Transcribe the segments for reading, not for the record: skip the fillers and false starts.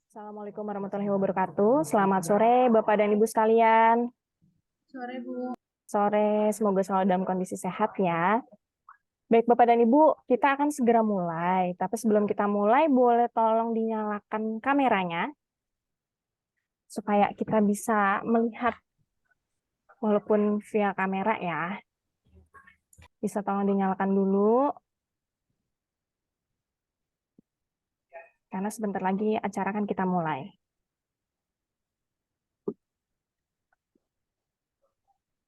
Assalamualaikum warahmatullahi wabarakatuh. Selamat sore, Bapak dan Ibu sekalian. Sore, Bu. Sore, semoga selalu dalam kondisi sehat ya. Baik, Bapak dan Ibu, kita akan segera mulai. Tapi sebelum kita mulai, boleh tolong dinyalakan kameranya supaya kita bisa melihat walaupun via kamera ya. Bisa tolong dinyalakan dulu, karena sebentar lagi acara akan kita mulai.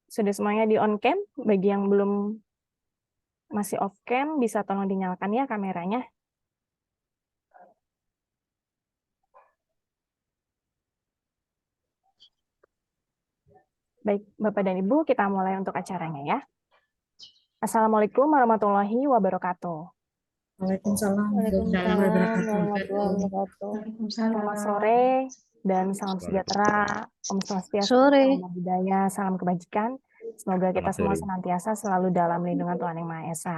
Sudah semuanya di on cam? Bagi yang belum masih off cam, bisa tolong dinyalakan ya kameranya. Baik, Bapak dan Ibu, kita mulai untuk acaranya ya. Assalamualaikum warahmatullahi wabarakatuh. Waalaikumsalam Waalaikumsalam warahmatullahi warahmatullahi wabarakatuh. wabarakatuh. Selamat Waalaikumsalam. sore dan salam sejahtera, Om Swastiastu, Sore. salam budaya, salam kebajikan. Semoga kita Selamat semua sore. senantiasa selalu dalam lindungan Tuhan Yang Maha Esa.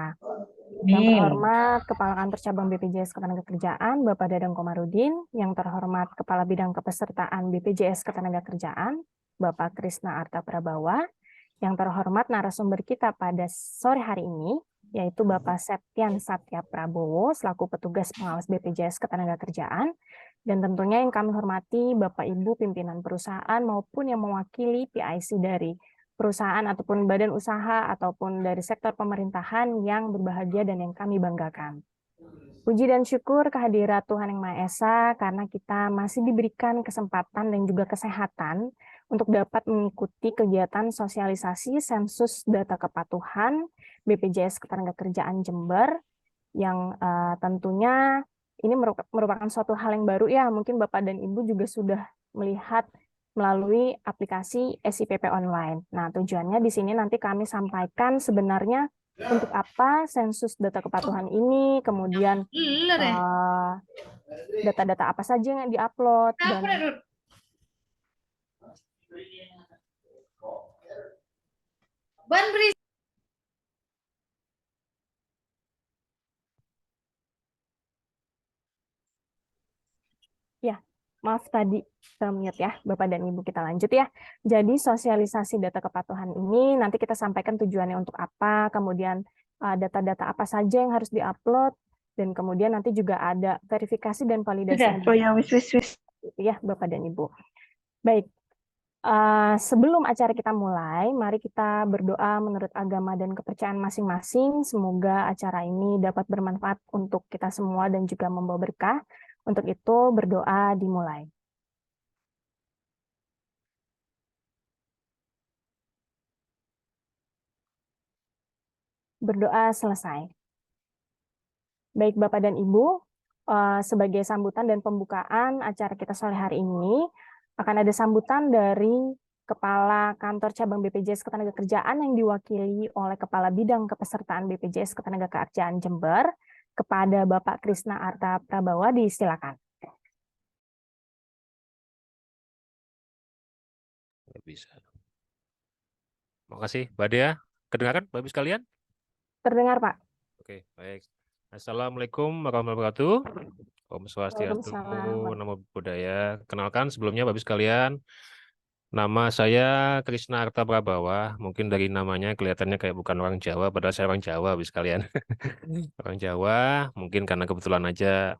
Yang Amin. terhormat Kepala Kantor Cabang BPJS Ketenagakerjaan, Bapak Dadang Komarudin. Yang terhormat Kepala Bidang Kepesertaan BPJS Ketenagakerjaan, Bapak Krisna Arta Prabawa. Yang terhormat narasumber kita pada sore hari ini, yaitu Bapak Septian Satya Prabowo, selaku petugas pengawas BPJS Ketenagakerjaan, dan tentunya yang kami hormati Bapak Ibu pimpinan perusahaan maupun yang mewakili PIC dari perusahaan ataupun badan usaha ataupun dari sektor pemerintahan yang berbahagia dan yang kami banggakan. Puji dan syukur kehadirat Tuhan Yang Maha Esa karena kita masih diberikan kesempatan dan juga kesehatan untuk dapat mengikuti kegiatan sosialisasi sensus data kepatuhan BPJS Ketenagakerjaan Jember yang tentunya ini merupakan suatu hal yang baru ya. Mungkin Bapak dan Ibu juga sudah melihat melalui aplikasi SIPP online. Nah, tujuannya di sini nanti kami sampaikan sebenarnya untuk apa sensus data kepatuhan ini, kemudian data-data apa saja yang diupload, dan Ban berisik. ya, maaf tadi mute ya, Bapak dan Ibu, kita lanjut ya. Jadi sosialisasi data kepatuhan ini nanti kita sampaikan tujuannya untuk apa, kemudian data-data apa saja yang harus diupload, dan kemudian nanti juga ada verifikasi dan validasi. Sudah, wis. Ya, Bapak dan Ibu. Baik, sebelum acara kita mulai, mari kita berdoa menurut agama dan kepercayaan masing-masing. Semoga acara ini dapat bermanfaat untuk kita semua dan juga membawa berkah. Untuk itu, berdoa dimulai. Berdoa selesai. Baik Bapak dan Ibu, sebagai sambutan dan pembukaan acara kita sore hari ini, akan ada sambutan dari Kepala Kantor Cabang BPJS Ketenagakerjaan yang diwakili oleh Kepala Bidang Kepesertaan BPJS Ketenagakerjaan Jember, kepada Bapak Krisna Arta Prabawa, disilakan. Bisa. Terima kasih, Mbak Dea. Kedengaran, Bapak Ibu sekalian? Terdengar, Pak. Oke, baik. Assalamualaikum warahmatullahi wabarakatuh. Om Swastiastu, Waalaikumsalam. Namo Buddhaya. Kenalkan sebelumnya, Bapak Ibu sekalian, nama saya Krisna Arta Prabawa. Mungkin dari namanya kelihatannya kayak bukan orang Jawa, padahal saya orang Jawa, Bapak Ibu sekalian. Orang Jawa, mungkin karena kebetulan aja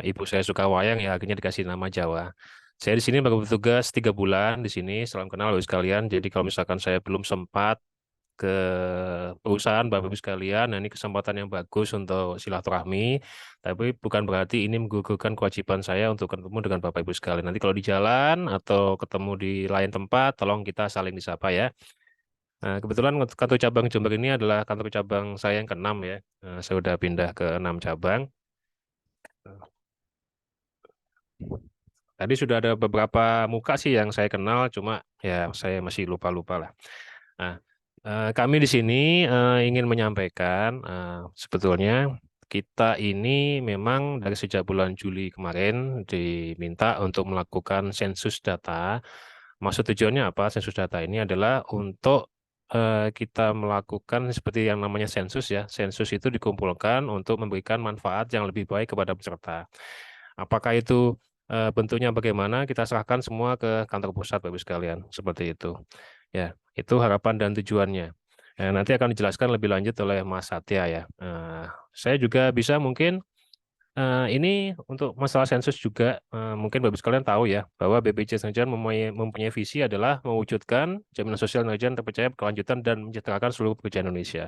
ibu saya suka wayang, ya akhirnya dikasih nama Jawa. Saya di sini baru bertugas 3 bulan di sini. Salam kenal Bapak Ibu sekalian. Jadi kalau misalkan saya belum sempat ke perusahaan Bapak Ibu sekalian, nah ini kesempatan yang bagus untuk silaturahmi. Tapi bukan berarti ini menggugurkan kewajiban saya untuk ketemu dengan Bapak Ibu sekalian. Nanti kalau di jalan atau ketemu di lain tempat, tolong kita saling disapa ya. Nah, kebetulan kantor cabang Jember ini adalah kantor cabang saya yang ke-6 ya. Saya sudah pindah ke 6 cabang. Tadi sudah ada beberapa muka sih yang saya kenal, cuma ya saya masih lupa-lupa lah. Nah, kami di sini ingin menyampaikan sebetulnya kita ini memang dari sejak bulan Juli kemarin diminta untuk melakukan sensus data. Maksud tujuannya apa? Sensus data ini adalah untuk kita melakukan seperti yang namanya sensus ya. Sensus itu dikumpulkan untuk memberikan manfaat yang lebih baik kepada peserta. Apakah itu bentuknya bagaimana kita serahkan semua ke kantor pusat Bapak Ibu sekalian, seperti itu. Ya, itu harapan dan tujuannya. Nanti akan dijelaskan lebih lanjut oleh Mas Satya ya. Saya juga bisa mungkin ini untuk masalah sensus juga mungkin Bapak Ibu sekalian tahu ya bahwa BPJS Kesehatan mempunyai visi adalah mewujudkan jaminan sosial dan terpercaya berkelanjutan dan mensejahterakan seluruh pekerja Indonesia.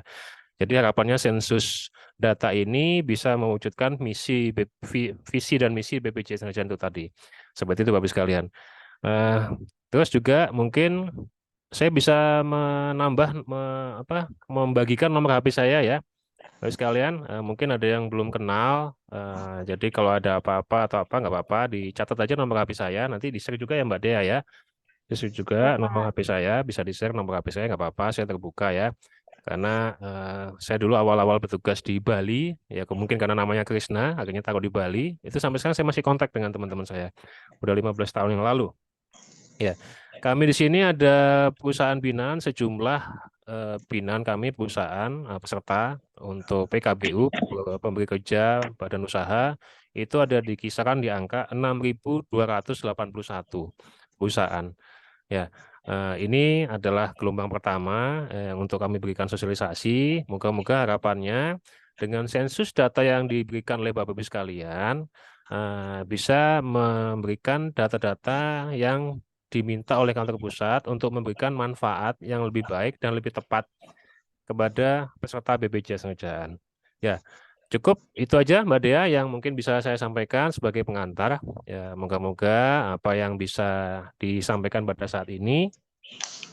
Jadi harapannya sensus data ini bisa mewujudkan visi dan misi BPJS Kesehatan itu tadi. Seperti itu Bapak Ibu sekalian. Terus juga mungkin saya bisa membagikan nomor HP saya ya. Bapak sekalian, mungkin ada yang belum kenal, jadi kalau ada apa-apa atau apa nggak apa-apa, dicatat aja nomor HP saya, nanti di-share juga ya Mbak Dea ya. Di-share juga nomor HP saya, bisa di-share nomor HP saya nggak apa-apa, saya terbuka ya. Karena saya dulu awal-awal bertugas di Bali, ya mungkin karena namanya Krisna, akhirnya taruh di Bali, itu sampai sekarang saya masih kontak dengan teman-teman saya, udah 15 tahun yang lalu. Ya, kami di sini ada perusahaan binaan sejumlah binaan kami perusahaan peserta untuk PKBU pemberi kerja badan usaha itu ada di kisaran di angka 6.281 perusahaan. Ya, ini adalah gelombang pertama untuk kami berikan sosialisasi. Moga-moga harapannya dengan sensus data yang diberikan oleh Bapak Ibu sekalian bisa memberikan data-data yang diminta oleh kantor pusat untuk memberikan manfaat yang lebih baik dan lebih tepat kepada peserta BPJS Kesehatan. Ya, cukup itu aja Mbak Dea yang mungkin bisa saya sampaikan sebagai pengantar. Ya, moga-moga apa yang bisa disampaikan pada saat ini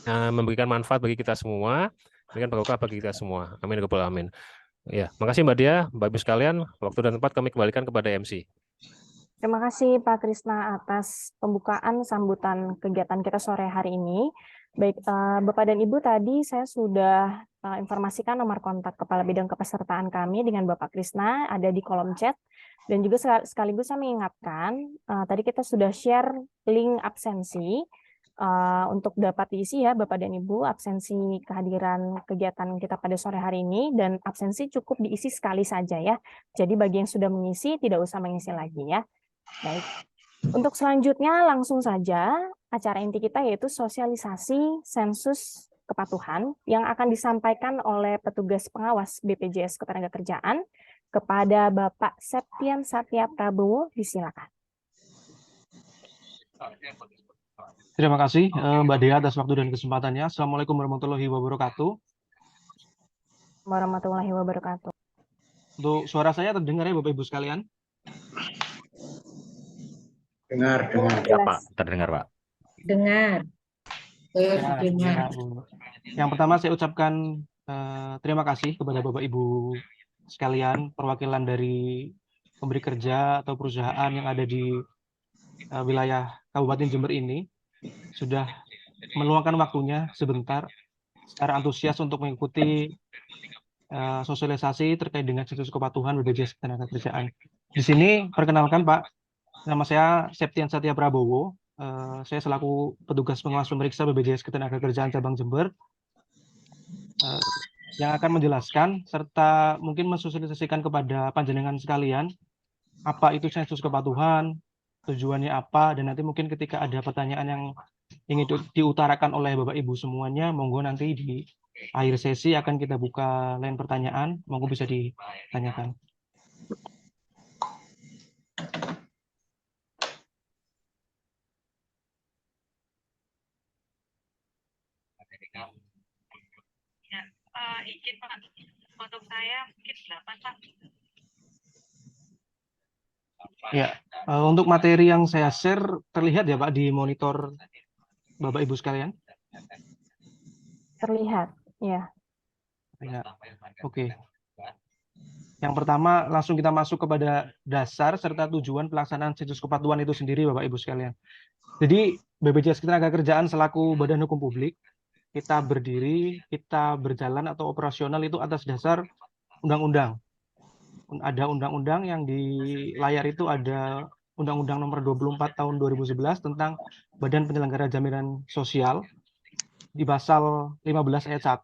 memberikan manfaat bagi kita semua, memberikan barokah bagi kita semua. Amin ya rabbal alamin. Ya, makasih Mbak Dea, Bapak Ibu sekalian. Waktu dan tempat kami kembalikan kepada MC. Terima kasih Pak Krisna atas pembukaan sambutan kegiatan kita sore hari ini. Baik, Bapak dan Ibu, tadi saya sudah informasikan nomor kontak Kepala Bidang Kepesertaan kami dengan Bapak Krisna ada di kolom chat. Dan juga sekaligus saya mengingatkan, tadi kita sudah share link absensi untuk dapat diisi ya Bapak dan Ibu, absensi kehadiran kegiatan kita pada sore hari ini, dan absensi cukup diisi sekali saja ya. Jadi bagi yang sudah mengisi tidak usah mengisi lagi ya. Baik, untuk selanjutnya langsung saja acara inti kita yaitu sosialisasi sensus kepatuhan yang akan disampaikan oleh petugas pengawas BPJS Ketenagakerjaan kepada Bapak Septian Satya Prabowo. Disilakan. Terima kasih Mbak Dea atas waktu dan kesempatannya. Assalamualaikum warahmatullahi wabarakatuh. Warahmatullahi wabarakatuh. Untuk suara saya terdengar ya Bapak Ibu sekalian? Dengar. Ya Pak, terdengar Pak. Dengar. Ya. Yang pertama saya ucapkan terima kasih kepada Bapak Ibu sekalian, perwakilan dari pemberi kerja atau perusahaan yang ada di wilayah Kabupaten Jember ini sudah meluangkan waktunya sebentar secara antusias untuk mengikuti sosialisasi terkait dengan sensus kepatuhan BPJS Ketenagakerjaan. Di sini perkenalkan Pak, nama saya Septian Satya Prabowo. Saya selaku petugas pengawas pemeriksa BPJS Ketenagakerjaan Cabang Jember yang akan menjelaskan serta mungkin mensosialisasikan kepada panjenengan sekalian apa itu sensus kepatuhan, tujuannya apa, dan nanti mungkin ketika ada pertanyaan yang ingin diutarakan oleh Bapak Ibu semuanya, monggo nanti di akhir sesi akan kita buka line pertanyaan, monggo bisa ditanyakan. Izin Pak, untuk saya mungkin 8 Pak. Ya, untuk materi yang saya share terlihat ya Pak di monitor Bapak Ibu sekalian? Terlihat, ya. Ya, oke. Yang pertama langsung kita masuk kepada dasar serta tujuan pelaksanaan sensus kepatuhan itu sendiri Bapak Ibu sekalian. Jadi BPJS Ketenagakerjaan selaku badan hukum publik, kita berdiri, kita berjalan atau operasional itu atas dasar undang-undang. Ada undang-undang yang di layar itu ada Undang-Undang Nomor 24 Tahun 2011 tentang Badan Penyelenggara Jaminan Sosial di pasal 15 ayat 1,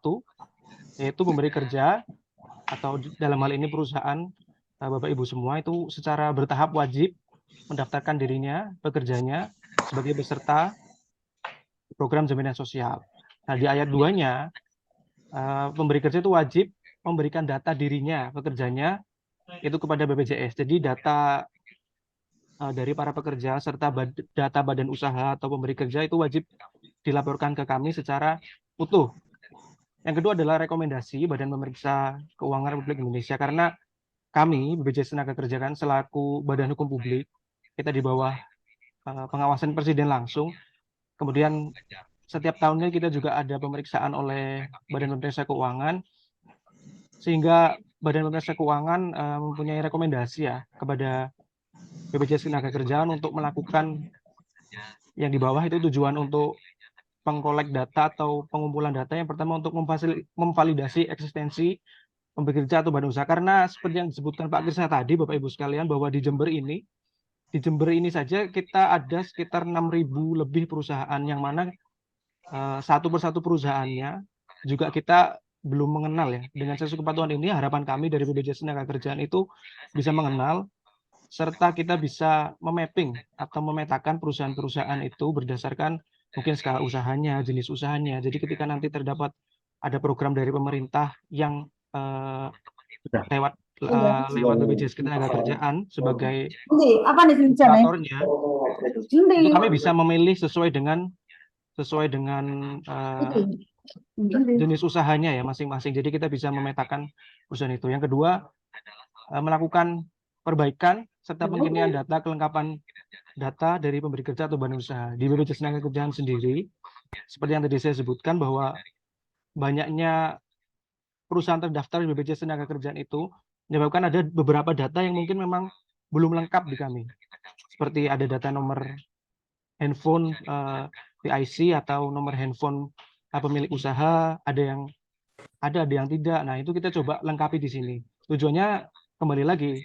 yaitu pemberi kerja atau dalam hal ini perusahaan Bapak Ibu semua itu secara bertahap wajib mendaftarkan dirinya, pekerjanya sebagai peserta program jaminan sosial. Nah, di ayat 2-nya, pemberi kerja itu wajib memberikan data dirinya, pekerjanya, itu kepada BPJS. Jadi data dari para pekerja serta data badan usaha atau pemberi kerja itu wajib dilaporkan ke kami secara utuh. Yang kedua adalah rekomendasi Badan Pemeriksa Keuangan Republik Indonesia, karena kami BPJS Tenagakerjaan selaku badan hukum publik, kita di bawah pengawasan Presiden langsung. Kemudian setiap tahunnya kita juga ada pemeriksaan oleh Badan Pemeriksa Keuangan, sehingga Badan Pemeriksa Keuangan mempunyai rekomendasi ya kepada BPJS Tenagakerjaan untuk melakukan yang di bawah itu tujuan untuk pengkolek data atau pengumpulan data. Yang pertama untuk memvalidasi eksistensi pemberi kerja atau badan usaha, karena seperti yang disebutkan Pak Krisna tadi, Bapak Ibu sekalian, bahwa di Jember ini saja kita ada sekitar 6.000 lebih perusahaan, yang mana satu persatu perusahaannya juga kita belum mengenal ya. Dengan sesi kepatuhan ini, harapan kami dari BPJS Tenagakerjaan itu bisa mengenal serta kita bisa memapping atau memetakan perusahaan-perusahaan itu berdasarkan mungkin skala usahanya, jenis usahanya. Jadi ketika nanti terdapat ada program dari pemerintah yang lewat BPJS Ketenagakerjaan sebagai operatornya, itu kami bisa memilih sesuai dengan jenis usahanya ya masing-masing. Jadi kita bisa memetakan perusahaan itu. Yang kedua, melakukan perbaikan serta pengiriman data, kelengkapan data dari pemberi kerja atau badan usaha. Di BPJS Tenagakerjaan sendiri, seperti yang tadi saya sebutkan, bahwa banyaknya perusahaan terdaftar di BPJS Tenagakerjaan itu menyebabkan ada beberapa data yang mungkin memang belum lengkap di kami. Seperti ada data nomor handphone PIC atau nomor handphone pemilik usaha, ada yang tidak. Nah, itu kita coba lengkapi di sini. Tujuannya kembali lagi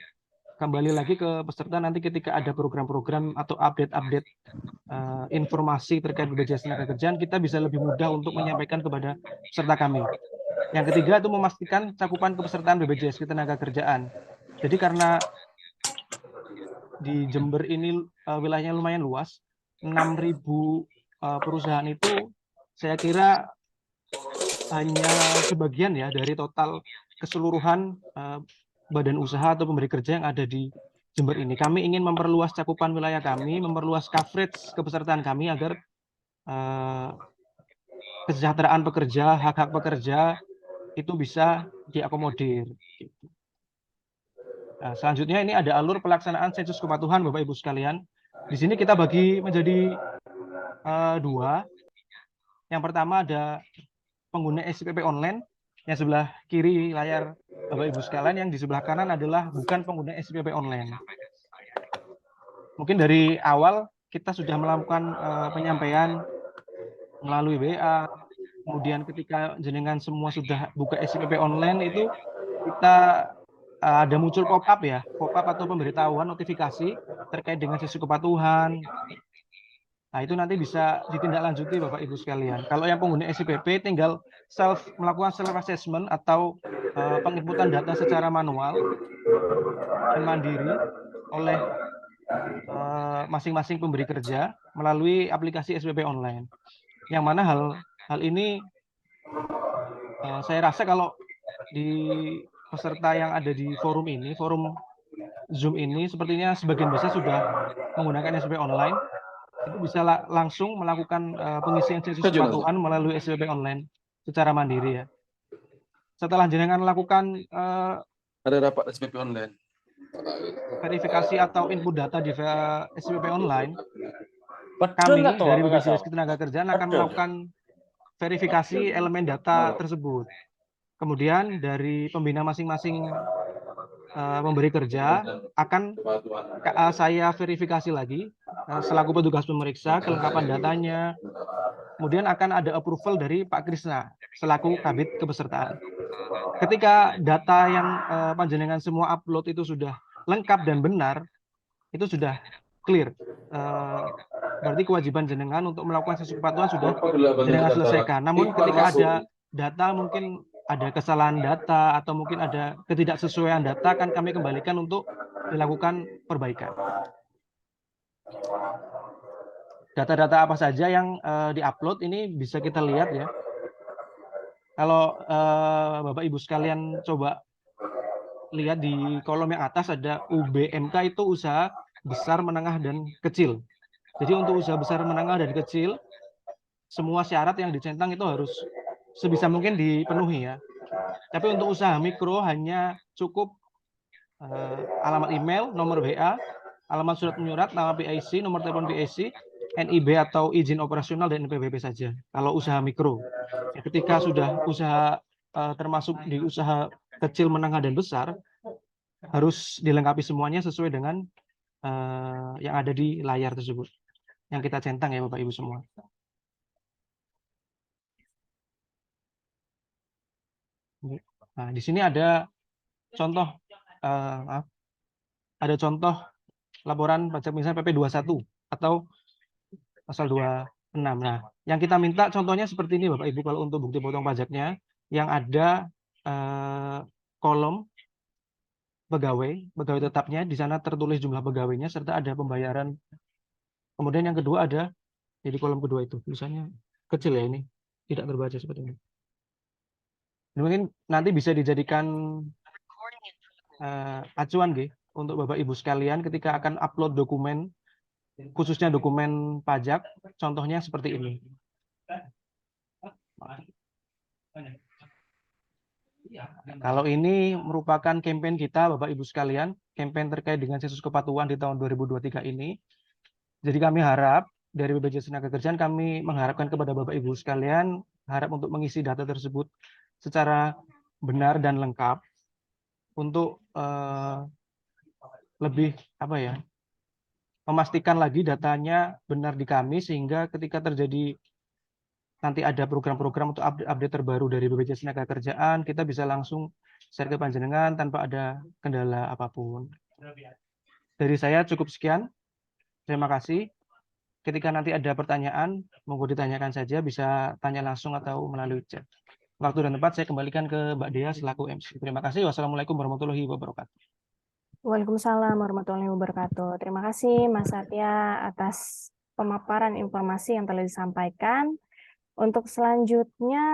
ke peserta nanti ketika ada program-program atau update informasi terkait BPJS Tenagakerjaan, kita bisa lebih mudah untuk menyampaikan kepada peserta kami. Yang ketiga itu memastikan cakupan kepesertaan BPJS Ketenagakerjaan. Jadi karena di Jember ini wilayahnya lumayan luas, 6.000 perusahaan itu saya kira hanya sebagian ya dari total keseluruhan badan usaha atau pemberi kerja yang ada di Jember ini. Kami ingin memperluas cakupan wilayah kami, memperluas coverage kepesertaan kami agar kesejahteraan pekerja, hak-hak pekerja itu bisa diakomodir. Nah, selanjutnya ini ada alur pelaksanaan sensus kepatuhan Bapak Ibu sekalian. Di sini kita bagi menjadi dua. Yang pertama ada pengguna SPP online, yang sebelah kiri layar Bapak Ibu sekalian, yang di sebelah kanan adalah bukan pengguna SPP online. Mungkin dari awal kita sudah melakukan penyampaian melalui WA, kemudian ketika jenengan semua sudah buka SPP online itu kita ada muncul pop-up ya, pop-up atau pemberitahuan notifikasi terkait dengan sesi kepatuhan. Nah, itu nanti bisa ditindaklanjuti Bapak Ibu sekalian. Kalau yang pengguna SPP tinggal melakukan self assessment atau penginputan data secara manual dan mandiri oleh masing-masing pemberi kerja melalui aplikasi SPP online. Yang mana hal ini saya rasa kalau di peserta yang ada di forum Zoom ini, sepertinya sebagian besar sudah menggunakan SPP online. Itu bisa langsung melakukan pengisian sensus kepatuhan melalui SPP online secara mandiri ya. Setelah jenengan melakukan ada rapat SPP online, verifikasi atau input data di SPP online, kami dari BPJS Ketenagakerjaan akan melakukan verifikasi elemen data tersebut. Kemudian dari pembina masing-masing pemberi kerja akan saya verifikasi lagi selaku petugas pemeriksa kelengkapan datanya. Kemudian akan ada approval dari Pak Krisna selaku Kabid Kepesertaan. Ketika data yang panjenengan semua upload itu sudah lengkap dan benar, itu sudah clear. Berarti kewajiban jenengan untuk melakukan sesi kepatuhan sudah jenengan selesaikan. Namun ketika ada data mungkin ada kesalahan data atau mungkin ada ketidaksesuaian data, akan kami kembalikan untuk dilakukan perbaikan. Data-data apa saja yang diupload ini bisa kita lihat ya. Kalau Bapak Ibu sekalian coba lihat di kolom yang atas ada UBMK itu usaha besar, menengah, dan kecil. Jadi untuk usaha besar, menengah, dan kecil, semua syarat yang dicentang itu harus sebisa mungkin dipenuhi ya. Tapi untuk usaha mikro hanya cukup alamat email, nomor WA, alamat surat menyurat, nama PIC, nomor telepon PIC, NIB atau izin operasional dan NPWP saja. Kalau usaha mikro, ketika sudah usaha termasuk di usaha kecil, menengah, dan besar, harus dilengkapi semuanya sesuai dengan yang ada di layar tersebut, yang kita centang ya Bapak Ibu semua. Nah, di sini ada contoh, ada contoh laporan pajak misalnya PP 21 atau pasal 26. Nah, yang kita minta contohnya seperti ini Bapak Ibu, kalau untuk bukti potong pajaknya yang ada kolom pegawai tetapnya, di sana tertulis jumlah pegawainya serta ada pembayaran. Kemudian yang kedua ada jadi kolom kedua itu tulisannya kecil ya, ini tidak terbaca seperti ini. Mungkin nanti bisa dijadikan acuan untuk Bapak Ibu sekalian ketika akan upload dokumen, khususnya dokumen pajak, contohnya seperti ini. Kalau ini merupakan campaign kita Bapak Ibu sekalian, campaign terkait dengan sensus kepatuhan di tahun 2023 ini. Jadi kami harap dari BPJS Ketenagakerjaan, kami mengharapkan kepada Bapak Ibu sekalian, harap untuk mengisi data tersebut secara benar dan lengkap untuk lebih memastikan lagi datanya benar di kami, sehingga ketika terjadi nanti ada program-program untuk update terbaru dari BPJS Ketenagakerjaan, kita bisa langsung share ke panjenengan tanpa ada kendala apapun. Dari saya cukup sekian. Terima kasih. Ketika nanti ada pertanyaan, monggo ditanyakan saja, bisa tanya langsung atau melalui chat. Waktu dan tempat saya kembalikan ke Mbak Dea selaku MC. Terima kasih. Wassalamualaikum warahmatullahi wabarakatuh. Waalaikumsalam warahmatullahi wabarakatuh. Terima kasih Mas Satya atas pemaparan informasi yang telah disampaikan. Untuk selanjutnya,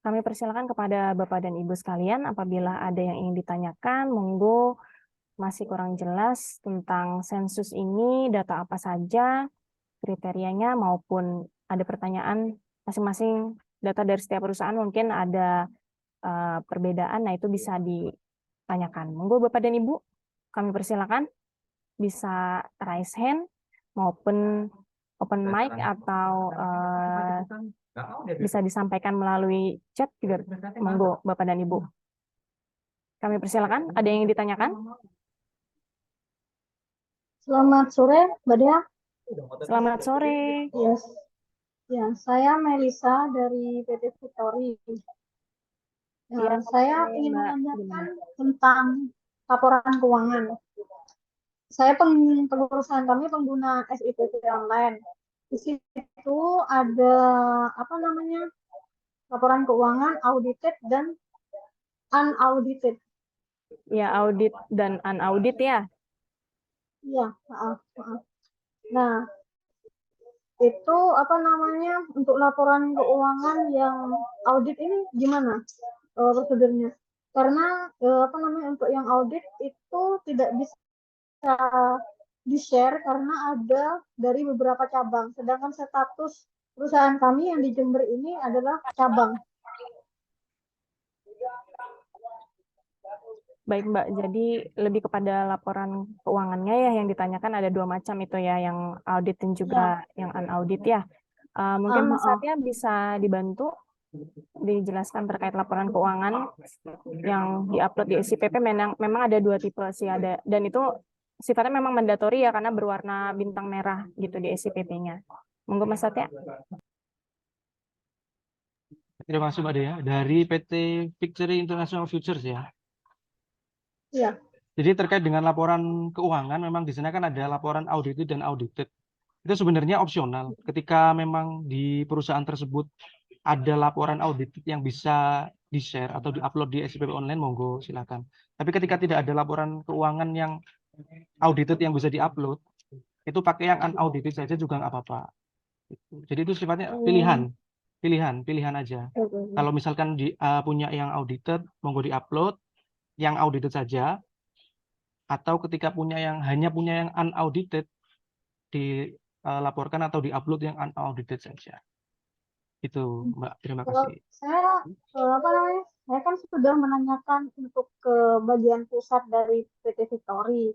kami persilakan kepada Bapak dan Ibu sekalian, apabila ada yang ingin ditanyakan, monggo. Masih kurang jelas tentang sensus ini, data apa saja, kriterianya, maupun ada pertanyaan masing-masing data dari setiap perusahaan mungkin ada perbedaan, nah itu bisa ditanyakan. Monggo Bapak dan Ibu, kami persilakan bisa raise hand maupun open mic atau bisa disampaikan melalui chat juga. Monggo Bapak dan Ibu. Kami persilakan, ada yang ditanyakan? Selamat sore, Mbak Dea. Selamat sore. Yes. Ya, saya Melisa dari PT Victory. Ya, saya ingin menanyakan tentang laporan keuangan. Saya pengurusan kami pengguna SIPP online. Di situ ada laporan keuangan audited dan unaudited. Ya, audit dan unaudit ya. Iya, maaf. Nah, itu untuk laporan keuangan yang audit ini gimana prosedurnya? Karena untuk yang audit itu tidak bisa di-share karena ada dari beberapa cabang, sedangkan status perusahaan kami yang di Jember ini adalah cabang. Baik Mbak, jadi lebih kepada laporan keuangannya ya yang ditanyakan, ada dua macam itu ya, yang audit dan juga yang unaudit ya. Mungkin Mas Satya bisa dibantu dijelaskan terkait laporan keuangan yang diupload di SIPP. Memang ada dua tipe sih, ada, dan itu sifatnya memang mandatori ya karena berwarna bintang merah gitu di SIPP-nya. Monggo Mas Satya. Terima kasih Mbak Dea. Dari PT Victory International Futures ya. Iya. Jadi terkait dengan laporan keuangan, memang di sana kan ada laporan audited dan audited. Itu sebenarnya opsional. Ketika memang di perusahaan tersebut ada laporan audited yang bisa di-share atau di-upload di SIPP online, monggo silakan. Tapi ketika tidak ada laporan keuangan yang audited yang bisa di-upload, Itu pakai yang unaudited saja juga nggak apa-apa. Gitu. Jadi itu sifatnya Hmm. pilihan aja. Kalau misalkan punya yang audited, monggo di-upload yang audited saja, atau ketika hanya punya yang unaudited, dilaporkan atau di-upload yang unaudited saja. Itu, Mbak. Terima Kalau kasih. saya apa namanya? Saya kan sudah menanyakan untuk ke bagian pusat dari PT Victory.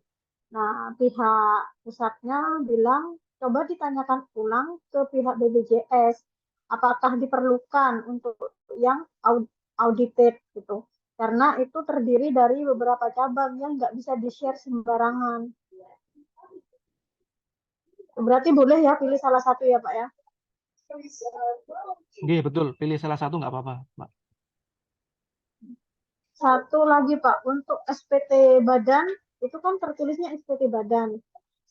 Nah, pihak pusatnya bilang coba ditanyakan ulang ke pihak BPJS apakah diperlukan untuk yang audited gitu. Karena itu terdiri dari beberapa cabang yang nggak bisa di-share sembarangan. Berarti boleh ya pilih salah satu ya Pak ya? Iya, betul. Pilih salah satu nggak apa-apa, Mbak. Satu lagi Pak, untuk SPT badan, itu kan tertulisnya SPT badan.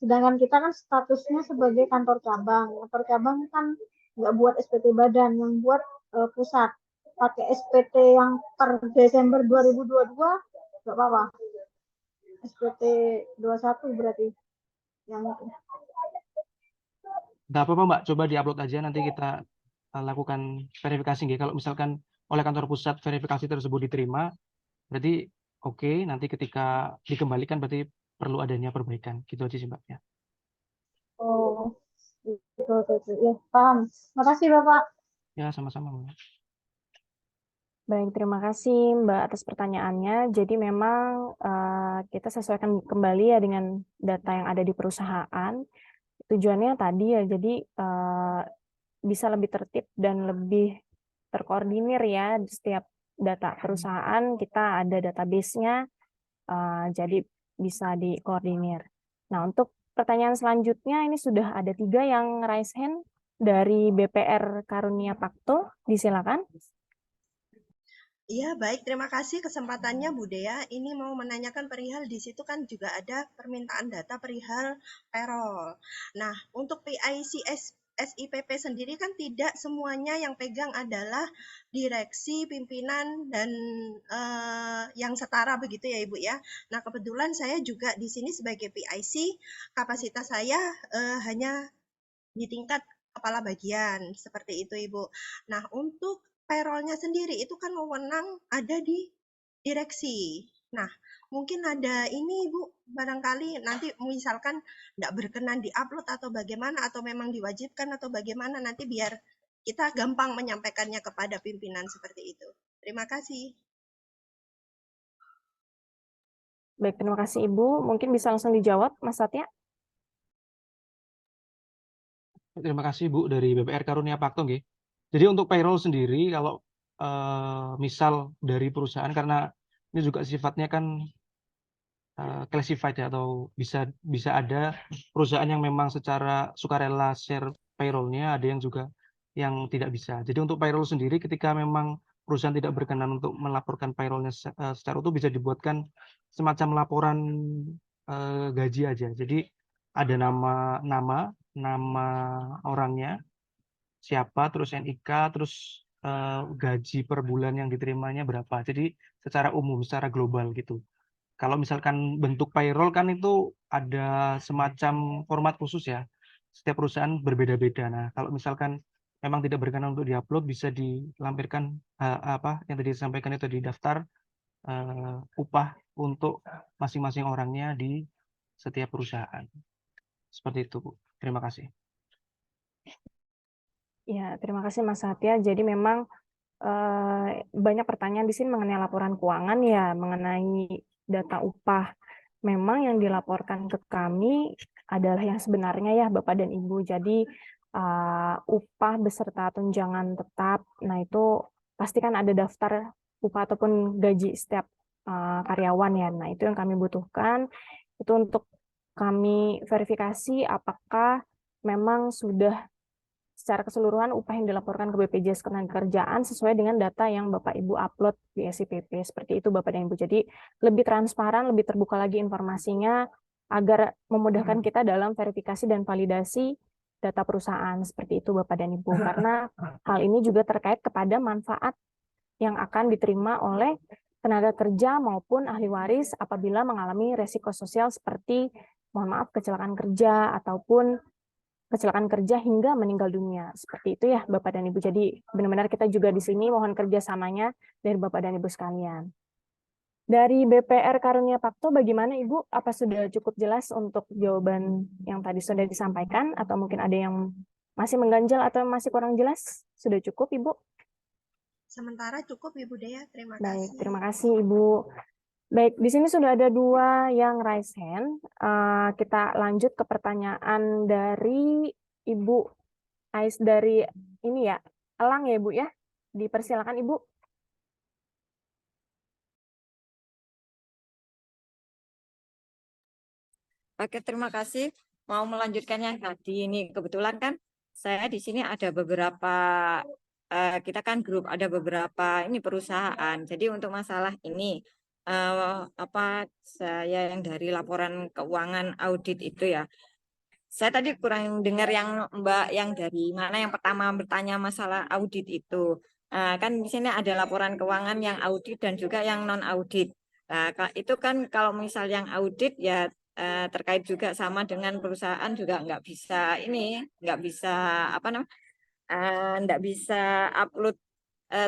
Sedangkan kita kan statusnya sebagai kantor cabang. Kantor cabang kan nggak buat SPT badan, yang buat pusat. Pakai SPT yang per Desember 2022, nggak apa-apa. SPT 21 berarti. Yang itu. Nggak apa-apa, Mbak. Coba di-upload aja, nanti kita lakukan verifikasi. Nggih. Kalau misalkan oleh kantor pusat verifikasi tersebut diterima, berarti oke, nanti ketika dikembalikan berarti perlu adanya perbaikan. Gitu aja sih, Mbak. Ya, Oh, itu. Ya, paham. Makasih Bapak. ya sama-sama, Mbak. Baik, terima kasih Mbak atas pertanyaannya. Jadi memang kita sesuaikan kembali ya dengan data yang ada di perusahaan. Tujuannya tadi ya, jadi bisa lebih tertib dan lebih terkoordinir ya. Di setiap data perusahaan kita ada database-nya, jadi bisa dikoordinir. Nah, untuk pertanyaan selanjutnya ini sudah ada 3 yang raise hand dari BPR Karunia Pakto. Disilakan. Iya, baik. Terima kasih kesempatannya, Bu Dea. Ini mau menanyakan perihal di situ kan juga ada permintaan data perihal payroll. Nah, untuk PIC SIPP sendiri kan tidak semuanya yang pegang adalah direksi, pimpinan, dan yang setara begitu ya, Ibu ya. Nah, kebetulan saya juga di sini sebagai PIC, kapasitas saya hanya di tingkat kepala bagian, seperti itu, Ibu. Nah, untuk payroll-nya sendiri itu kan wewenang ada di direksi. Nah, mungkin ada ini Ibu, barangkali nanti misalkan nggak berkenan di-upload atau bagaimana, atau memang diwajibkan atau bagaimana, nanti biar kita gampang menyampaikannya kepada pimpinan seperti itu. Terima kasih. Baik, terima kasih Ibu. Mungkin bisa langsung dijawab, Mas Satya. Terima kasih, Bu, dari BPR Karunia Pakto, nggih. Jadi untuk payroll sendiri, kalau misal dari perusahaan, karena ini juga sifatnya kan classified ya, atau bisa ada perusahaan yang memang secara sukarela share payroll-nya, ada yang juga yang tidak bisa. Jadi untuk payroll sendiri, ketika memang perusahaan tidak berkenan untuk melaporkan payroll-nya secara utuh, bisa dibuatkan semacam laporan gaji aja. Jadi ada nama orangnya, siapa, terus NIK, terus gaji per bulan yang diterimanya berapa. Jadi secara umum, secara global gitu. Kalau misalkan bentuk payroll kan itu ada semacam format khusus ya. Setiap perusahaan berbeda-beda. Nah, kalau misalkan memang tidak berkenan untuk diupload, bisa dilampirkan apa yang tadi disampaikan itu di daftar upah untuk masing-masing orangnya di setiap perusahaan. Seperti itu, Bu. Terima kasih. Ya, terima kasih Mas Satya. Jadi memang banyak pertanyaan di sini mengenai laporan keuangan ya, mengenai data upah. Memang yang dilaporkan ke kami adalah yang sebenarnya ya Bapak dan Ibu. Jadi upah beserta tunjangan tetap, nah itu pasti kan ada daftar upah ataupun gaji setiap karyawan ya. Nah itu yang kami butuhkan, itu untuk kami verifikasi apakah memang sudah secara keseluruhan upah yang dilaporkan ke BPJS Ketenagakerjaan sesuai dengan data yang Bapak Ibu upload di SIPP. Seperti itu Bapak dan Ibu. Jadi lebih transparan, lebih terbuka lagi informasinya agar memudahkan kita dalam verifikasi dan validasi data perusahaan. Seperti itu Bapak dan Ibu. Karena hal ini juga terkait kepada manfaat yang akan diterima oleh tenaga kerja maupun ahli waris apabila mengalami resiko sosial seperti mohon maaf, kecelakaan kerja ataupun kecelakaan kerja hingga meninggal dunia. Seperti itu ya Bapak dan Ibu. Jadi benar-benar kita juga di sini mohon kerjasamanya dari Bapak dan Ibu sekalian. Dari BPR Karunia Pakto, bagaimana Ibu? Apa sudah cukup jelas untuk jawaban yang tadi sudah disampaikan? Atau mungkin ada yang masih mengganjal atau masih kurang jelas? Sudah cukup Ibu? Sementara cukup Ibu Dea, terima Baik, kasih. terima kasih Ibu. Baik, di sini sudah ada 2 yang raise hand. Kita lanjut ke pertanyaan dari Ibu Ais dari ini ya, Elang ya Ibu ya. Dipersilakan Ibu. Oke, terima kasih. Mau melanjutkan yang tadi ini kebetulan kan saya di sini ada beberapa kita kan grup ada beberapa ini perusahaan. Jadi untuk masalah ini saya yang dari laporan keuangan audit itu ya. Saya tadi kurang dengar yang Mbak yang dari mana yang pertama bertanya masalah audit itu. Kan di sini ada laporan keuangan yang audit dan juga yang non audit. Nah, itu kan kalau misal yang audit ya terkait juga sama dengan perusahaan juga nggak bisa apa namanya nggak bisa upload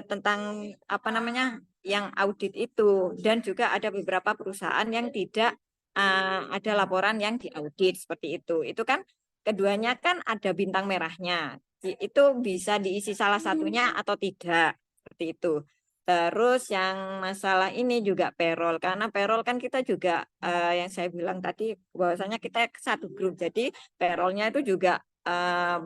tentang apa namanya yang audit itu, dan juga ada beberapa perusahaan yang tidak ada laporan yang diaudit seperti itu. Itu kan keduanya kan ada bintang merahnya. Itu bisa diisi salah satunya atau tidak seperti itu. Terus yang masalah ini juga payroll, karena payroll kan kita juga yang saya bilang tadi bahwasanya kita satu grup, jadi payrollnya itu juga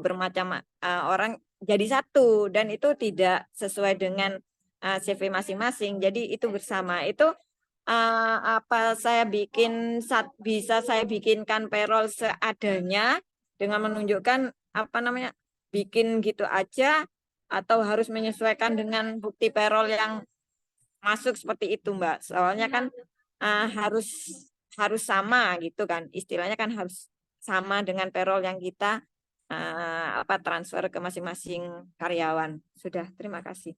bermacam orang jadi satu, dan itu tidak sesuai dengan CV masing-masing. Jadi itu bersama itu bisa saya bikinkan payroll seadanya dengan menunjukkan apa namanya bikin gitu aja, atau harus menyesuaikan dengan bukti payroll yang masuk seperti itu Mbak. Soalnya kan harus sama gitu kan, istilahnya kan harus sama dengan payroll yang kita transfer ke masing-masing karyawan. Sudah, terima kasih.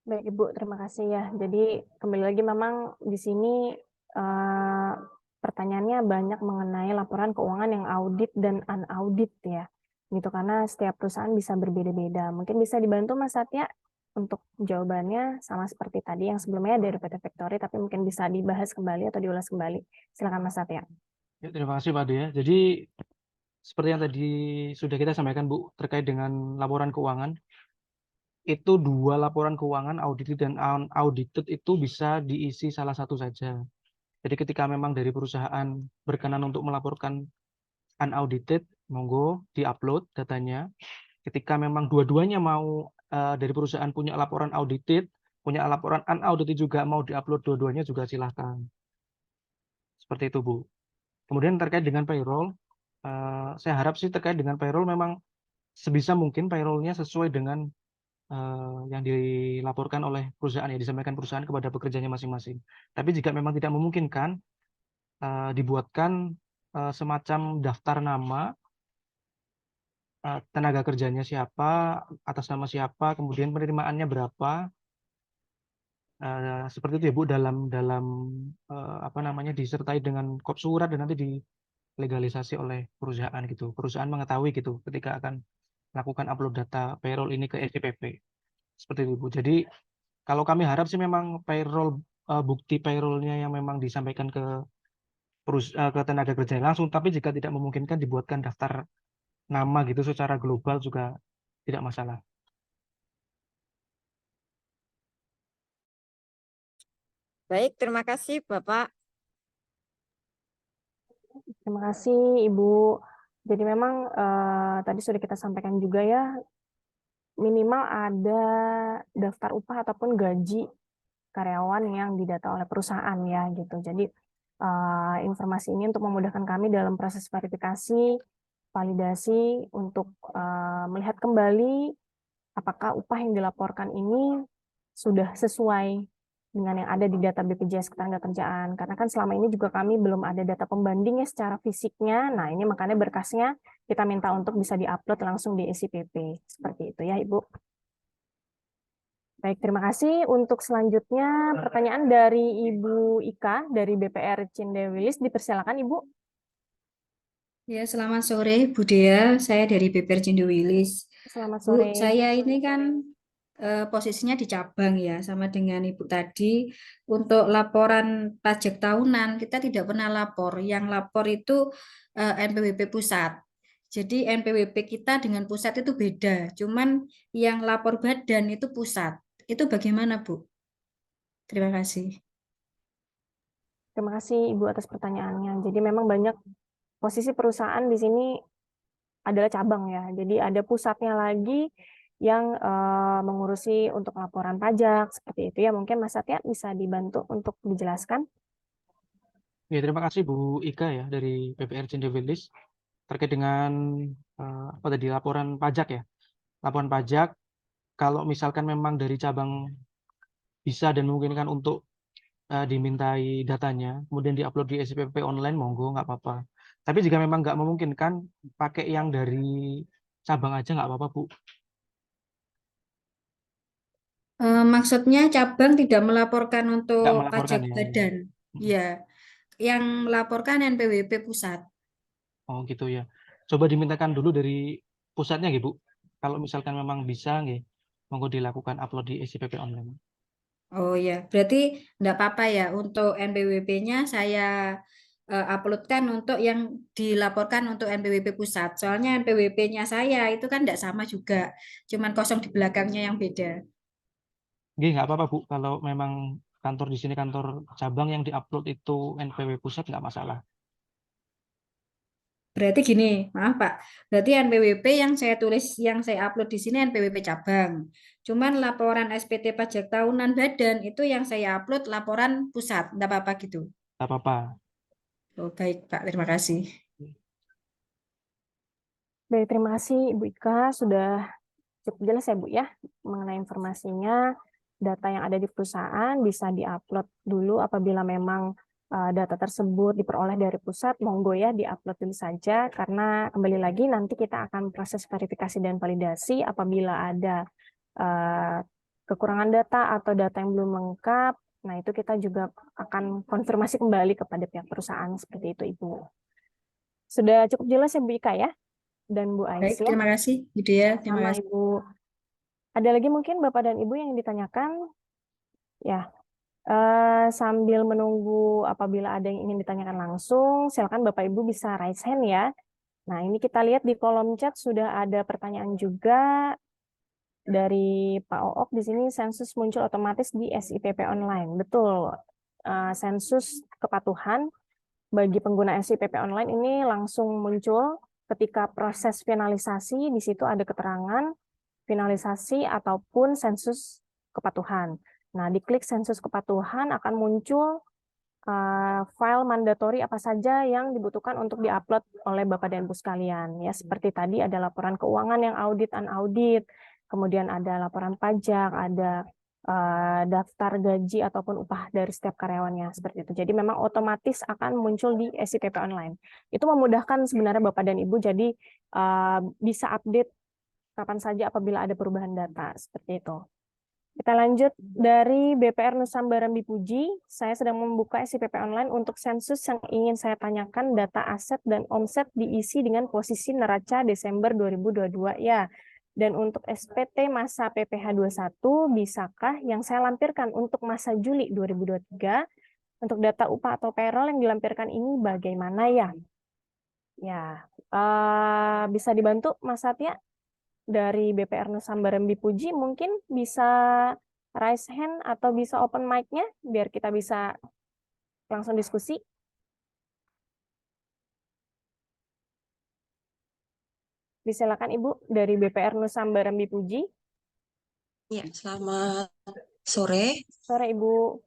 Baik Ibu, terima kasih ya. Jadi kembali lagi memang di sini pertanyaannya banyak mengenai laporan keuangan yang audit dan unaudit ya. Gitu, karena setiap perusahaan bisa berbeda-beda. Mungkin bisa dibantu Mas Satya untuk jawabannya sama seperti tadi yang sebelumnya dari PT Victory, tapi mungkin bisa dibahas kembali atau diulas kembali. Silakan Mas Satya. Ya, terima kasih Pak Dea. Jadi seperti yang tadi sudah kita sampaikan Bu, terkait dengan laporan keuangan, itu 2 laporan keuangan audited dan unaudited itu bisa diisi salah satu saja. Jadi ketika memang dari perusahaan berkenan untuk melaporkan unaudited, monggo diupload datanya. Ketika memang dua-duanya mau dari perusahaan punya laporan audited, punya laporan unaudited juga mau diupload dua-duanya juga silahkan. Seperti itu Bu. Kemudian terkait dengan payroll, saya harap sih terkait dengan payroll memang sebisa mungkin payrollnya sesuai dengan yang dilaporkan oleh perusahaan, ya disampaikan perusahaan kepada pekerjanya masing-masing. Tapi jika memang tidak memungkinkan, dibuatkan semacam daftar nama, tenaga kerjanya siapa, atas nama siapa, kemudian penerimaannya berapa, seperti itu ya Bu, dalam disertai dengan kop surat dan nanti dilegalisasi oleh perusahaan gitu. Perusahaan mengetahui gitu ketika akan melakukan upload data payroll ini ke SPP. Seperti itu Bu. Jadi kalau kami harap sih memang payroll bukti payrollnya yang memang disampaikan ke tenaga kerja langsung, tapi jika tidak memungkinkan dibuatkan daftar nama gitu secara global juga tidak masalah. Baik, terima kasih Bapak. Terima kasih Ibu. Jadi memang tadi sudah kita sampaikan juga ya, minimal ada daftar upah ataupun gaji karyawan yang didata oleh perusahaan ya gitu. Jadi informasi ini untuk memudahkan kami dalam proses verifikasi, validasi untuk melihat kembali apakah upah yang dilaporkan ini sudah sesuai dengan yang ada di data BPJS Ketenagakerjaan. Karena kan selama ini juga kami belum ada data pembandingnya secara fisiknya. Nah, ini makanya berkasnya kita minta untuk bisa diupload langsung di SIPP. Seperti itu ya, Ibu. Baik, terima kasih. Untuk selanjutnya pertanyaan dari Ibu Ika dari BPR Cindewilis. Dipersilakan Ibu. Ya, selamat sore Bu Dea, saya dari BPR Cindewilis. Selamat Bu, sore. saya ini kan posisinya di cabang ya, sama dengan Ibu tadi. Untuk laporan pajak tahunan, kita tidak pernah lapor. Yang lapor itu NPWP pusat. Jadi NPWP kita dengan pusat itu beda, cuman yang lapor badan itu pusat. Itu bagaimana, Bu? Terima kasih. Terima kasih Ibu atas pertanyaannya. Jadi memang banyak posisi perusahaan di sini adalah cabang ya. Jadi ada pusatnya lagi yang mengurusi untuk laporan pajak seperti itu ya. Mungkin Mas Satya bisa dibantu untuk dijelaskan. Ya, terima kasih Bu Ika ya dari BPR Cindewilis terkait dengan apa tadi laporan pajak ya. Laporan pajak kalau misalkan memang dari cabang bisa dan memungkinkan untuk dimintai datanya, kemudian diupload di SIPP online, monggo nggak apa-apa. Tapi jika memang nggak memungkinkan, pakai yang dari cabang aja nggak apa-apa Bu. Maksudnya cabang tidak melaporkan Nggak untuk melaporkan pajak ya. badan. Ya, yang melaporkan NPWP pusat. Oh gitu ya. Coba dimintakan dulu dari pusatnya gitu Bu. Kalau misalkan memang bisa nggih, monggo dilakukan upload di SIPP online. Oh ya, berarti enggak apa-apa ya untuk NPWP-nya saya uploadkan untuk yang dilaporkan untuk NPWP pusat. Soalnya NPWP-nya saya itu kan enggak sama juga, cuman kosong di belakangnya yang beda. Nggih, nggak apa-apa Bu. Kalau memang kantor di sini kantor cabang yang diupload itu NPW pusat nggak masalah. Berarti gini, maaf Pak. Berarti NPWP yang saya tulis, yang saya upload di sini NPWP cabang. Cuman laporan SPT pajak tahunan badan itu yang saya upload laporan pusat, enggak apa-apa gitu. Nggak apa-apa. Oh, baik Pak, terima kasih. Baik, terima kasih Ibu Ika sudah cukup jelas ya Bu ya mengenai informasinya. Data yang ada di perusahaan bisa diupload dulu apabila memang data tersebut diperoleh dari pusat, monggo ya diupload dulu saja karena kembali lagi nanti kita akan proses verifikasi dan validasi apabila ada kekurangan data atau data yang belum lengkap. Nah, itu kita juga akan konfirmasi kembali kepada pihak perusahaan seperti itu Ibu. Sudah cukup jelas ya Bu Ika ya? Dan Bu Baik, Aisyah. terima kasih Bu Dea, terima Sama kasih. Ibu. Ada lagi mungkin Bapak dan Ibu yang ditanyakan? Ya, sambil menunggu apabila ada yang ingin ditanyakan langsung, silakan Bapak Ibu bisa raise hand ya. Nah, ini kita lihat di kolom chat sudah ada pertanyaan juga dari Pak Ook. Di sini sensus muncul otomatis di SIPP online. Betul, sensus kepatuhan bagi pengguna SIPP online ini langsung muncul ketika proses finalisasi. Di situ ada keterangan finalisasi ataupun sensus kepatuhan. Nah, diklik sensus kepatuhan akan muncul file mandatori apa saja yang dibutuhkan untuk diupload oleh Bapak dan Ibu sekalian. Ya, seperti tadi ada laporan keuangan yang audit, unaudit, kemudian ada laporan pajak, ada daftar gaji ataupun upah dari setiap karyawannya seperti itu. Jadi memang otomatis akan muncul di SIPP online. Itu memudahkan sebenarnya Bapak dan Ibu, jadi bisa update kapan saja apabila ada perubahan data seperti itu. Kita lanjut dari BPR Nusambarambi Puji. Saya sedang membuka SIPP online untuk sensus yang ingin saya tanyakan data aset dan omset diisi dengan posisi neraca Desember 2022 ya. Dan untuk SPT masa PPh 21 bisakah yang saya lampirkan untuk masa Juli 2023 untuk data upah atau payroll yang dilampirkan ini bagaimana ya? Ya, bisa dibantu Mas Satya? Dari BPR Nusambarambi Puji mungkin bisa raise hand atau bisa open mic-nya biar kita bisa langsung diskusi. Silakan Ibu dari BPR Nusambarambi Puji. Ya, selamat sore. Sore Ibu.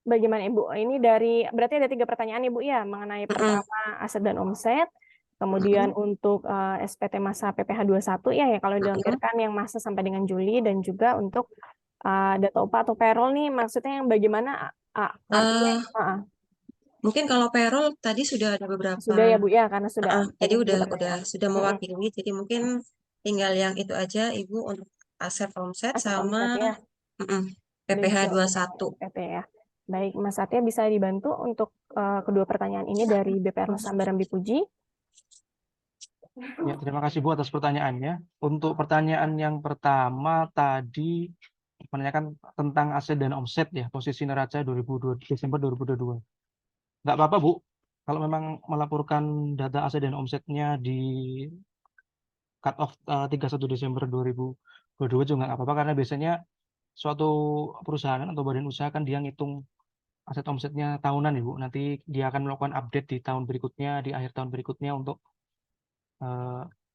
Bagaimana Ibu? Ini dari berarti ada 3 pertanyaan Ibu ya mengenai pertama aset dan omset. Kemudian untuk SPT masa PPh 21 ya kalau dilampirkan yang masa sampai dengan Juli dan juga untuk data upah atau payroll nih maksudnya yang bagaimana artinya Mungkin kalau payroll tadi sudah ada beberapa. Sudah ya Bu ya karena sudah jadi sudah mewakili. Jadi mungkin tinggal yang itu aja Ibu untuk aset omset Aset sama omset ya, dan PPH juga 21. PP ya. Baik, Mas Satya bisa dibantu untuk kedua pertanyaan ini dari BPR Nusa Barambi Puji. Ya, terima kasih Bu atas pertanyaannya. Untuk pertanyaan yang pertama tadi menanyakan tentang aset dan omset ya, posisi neraca Desember 2022. Nggak apa-apa Bu, kalau memang melaporkan data aset dan omsetnya di cut off 31 Desember 2022 juga nggak apa-apa, karena biasanya suatu perusahaan atau badan usaha kan dia ngitung aset omsetnya tahunan ya Bu. Nanti dia akan melakukan update di tahun berikutnya, di akhir tahun berikutnya untuk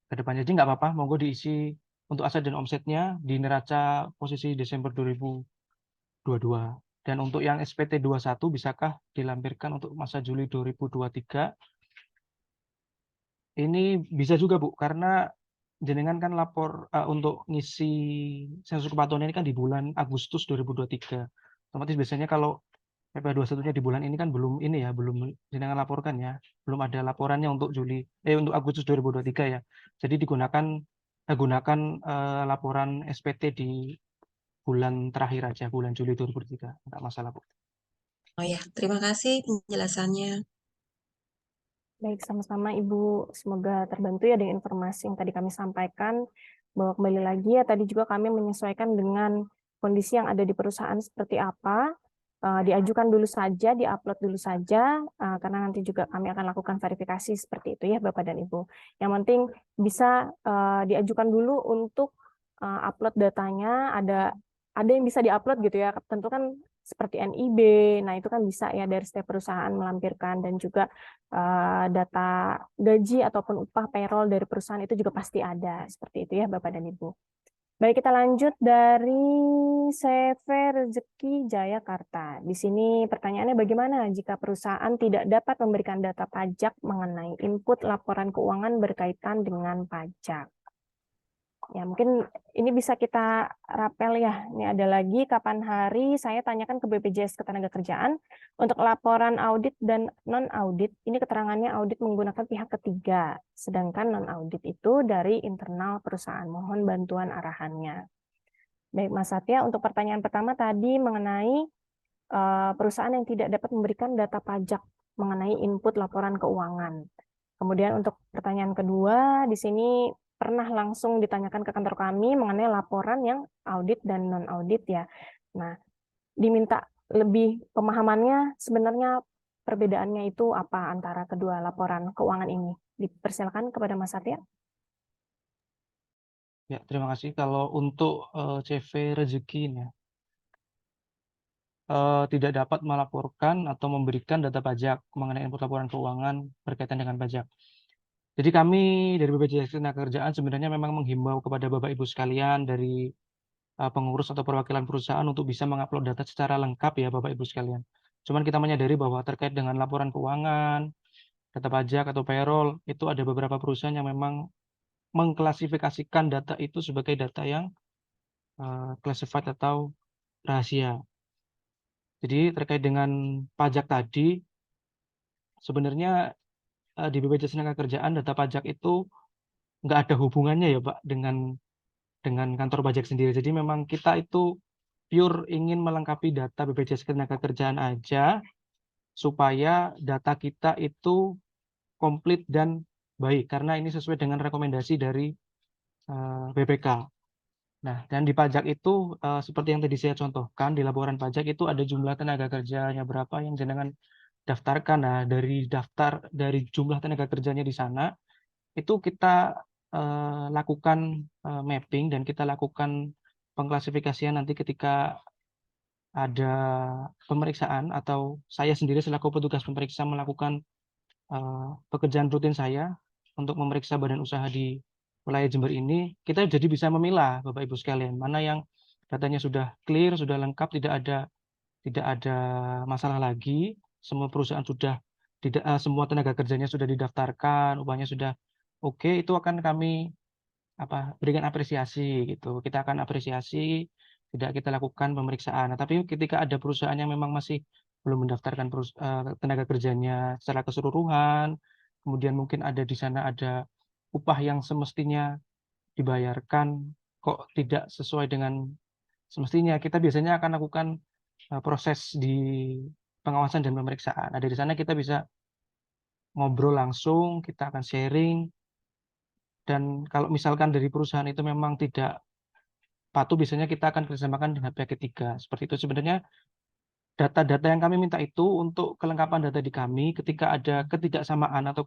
ke depannya. Jadi nggak apa-apa, monggo diisi untuk aset dan omsetnya di neraca posisi Desember 2022. Dan untuk yang SPT 21 bisakah dilampirkan untuk masa Juli 2023? Ini bisa juga Bu, karena jenengan kan lapor untuk ngisi sensus kepatuhan ini kan di bulan Agustus 2023. Otomatis biasanya kalau PP 21-nya di bulan ini kan belum ini ya, belum jenengan laporkan ya. Belum ada laporannya untuk untuk Agustus 2023 ya. Jadi gunakan laporan SPT di bulan terakhir aja, bulan Juli 2023. Enggak masalah, Bu. Oh ya, terima kasih penjelasannya. Baik, sama-sama Ibu. Semoga terbantu ya dengan informasi yang tadi kami sampaikan. Bahwa kembali lagi ya, tadi juga kami menyesuaikan dengan kondisi yang ada di perusahaan seperti apa. Diajukan dulu saja, diupload dulu saja, karena nanti juga kami akan lakukan verifikasi seperti itu ya Bapak dan Ibu. Yang penting bisa diajukan dulu untuk upload datanya, ada yang bisa diupload gitu ya, tentu kan seperti NIB, nah itu kan bisa ya dari setiap perusahaan melampirkan, dan juga data gaji ataupun upah payroll dari perusahaan itu juga pasti ada, seperti itu ya Bapak dan Ibu. Baik, kita lanjut dari CV Rezeki Jayakarta. Di sini pertanyaannya, bagaimana jika perusahaan tidak dapat memberikan data pajak mengenai input laporan keuangan berkaitan dengan pajak? Ya, mungkin ini bisa kita rapel ya. Ini ada lagi, kapan hari saya tanyakan ke BPJS Ketenagakerjaan untuk laporan audit dan non-audit. Ini keterangannya audit menggunakan pihak ketiga, sedangkan non-audit itu dari internal perusahaan. Mohon bantuan arahannya. Baik, Mas Satya, untuk pertanyaan pertama tadi mengenai perusahaan yang tidak dapat memberikan data pajak mengenai input laporan keuangan. Kemudian untuk pertanyaan kedua, di sini pernah langsung ditanyakan ke kantor kami mengenai laporan yang audit dan non-audit ya. Nah, diminta lebih pemahamannya sebenarnya perbedaannya itu apa antara kedua laporan keuangan ini. Dipersilakan kepada Mas Satya. Ya, terima kasih. Kalau untuk CV Rezeki ini ya, tidak dapat melaporkan atau memberikan data pajak mengenai input laporan keuangan berkaitan dengan pajak. Jadi kami dari BPJS Ketenagakerjaan sebenarnya memang menghimbau kepada Bapak Ibu sekalian dari pengurus atau perwakilan perusahaan untuk bisa mengupload data secara lengkap ya Bapak Ibu sekalian. Cuman kita menyadari bahwa terkait dengan laporan keuangan, data pajak atau payroll, itu ada beberapa perusahaan yang memang mengklasifikasikan data itu sebagai data yang classified atau rahasia. Jadi terkait dengan pajak tadi, sebenarnya di BPJS Ketenagakerjaan data pajak itu nggak ada hubungannya ya Pak dengan kantor pajak sendiri. Jadi memang kita itu pure ingin melengkapi data BPJS Ketenagakerjaan aja supaya data kita itu komplit dan baik, karena ini sesuai dengan rekomendasi dari BPK. Nah, dan di pajak itu seperti yang tadi saya contohkan, di laporan pajak itu ada jumlah tenaga kerjanya berapa yang jenengan daftarkan. Nah, dari jumlah tenaga kerjanya di sana itu kita lakukan mapping dan kita lakukan pengklasifikasian nanti ketika ada pemeriksaan atau saya sendiri selaku petugas pemeriksa melakukan pekerjaan rutin saya untuk memeriksa badan usaha di wilayah Jember ini, kita jadi bisa memilah Bapak Ibu sekalian mana yang datanya sudah clear, sudah lengkap, tidak ada masalah lagi, semua perusahaan sudah semua tenaga kerjanya sudah didaftarkan, upahnya sudah oke, itu akan kami berikan apresiasi gitu. Kita akan apresiasi, tidak kita lakukan pemeriksaan. Nah, tapi ketika ada perusahaan yang memang masih belum mendaftarkan tenaga kerjanya secara keseluruhan, kemudian mungkin ada di sana ada upah yang semestinya dibayarkan kok tidak sesuai dengan semestinya. Kita biasanya akan lakukan proses di pengawasan dan pemeriksaan. Nah, dari sana kita bisa ngobrol langsung, kita akan sharing, dan kalau misalkan dari perusahaan itu memang tidak patuh, biasanya kita akan kerjasamakan dengan pihak ketiga. Seperti itu. Sebenarnya data-data yang kami minta itu untuk kelengkapan data di kami ketika ada ketidaksamaan atau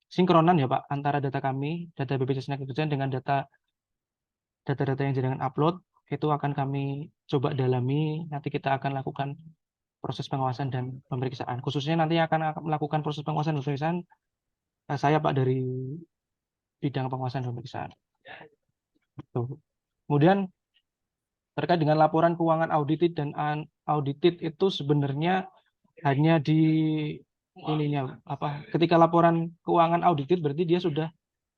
sinkronan ya Pak, antara data kami, data BPJS Ketenagakerjaan dengan data-data yang jenengan upload, itu akan kami coba dalami, nanti kita akan lakukan proses pengawasan dan pemeriksaan. Khususnya nanti akan melakukan proses pengawasan dan pemeriksaan saya Pak dari bidang pengawasan dan pemeriksaan. Tuh. Kemudian terkait dengan laporan keuangan audited dan unaudited itu sebenarnya hanya di ketika laporan keuangan audited berarti dia sudah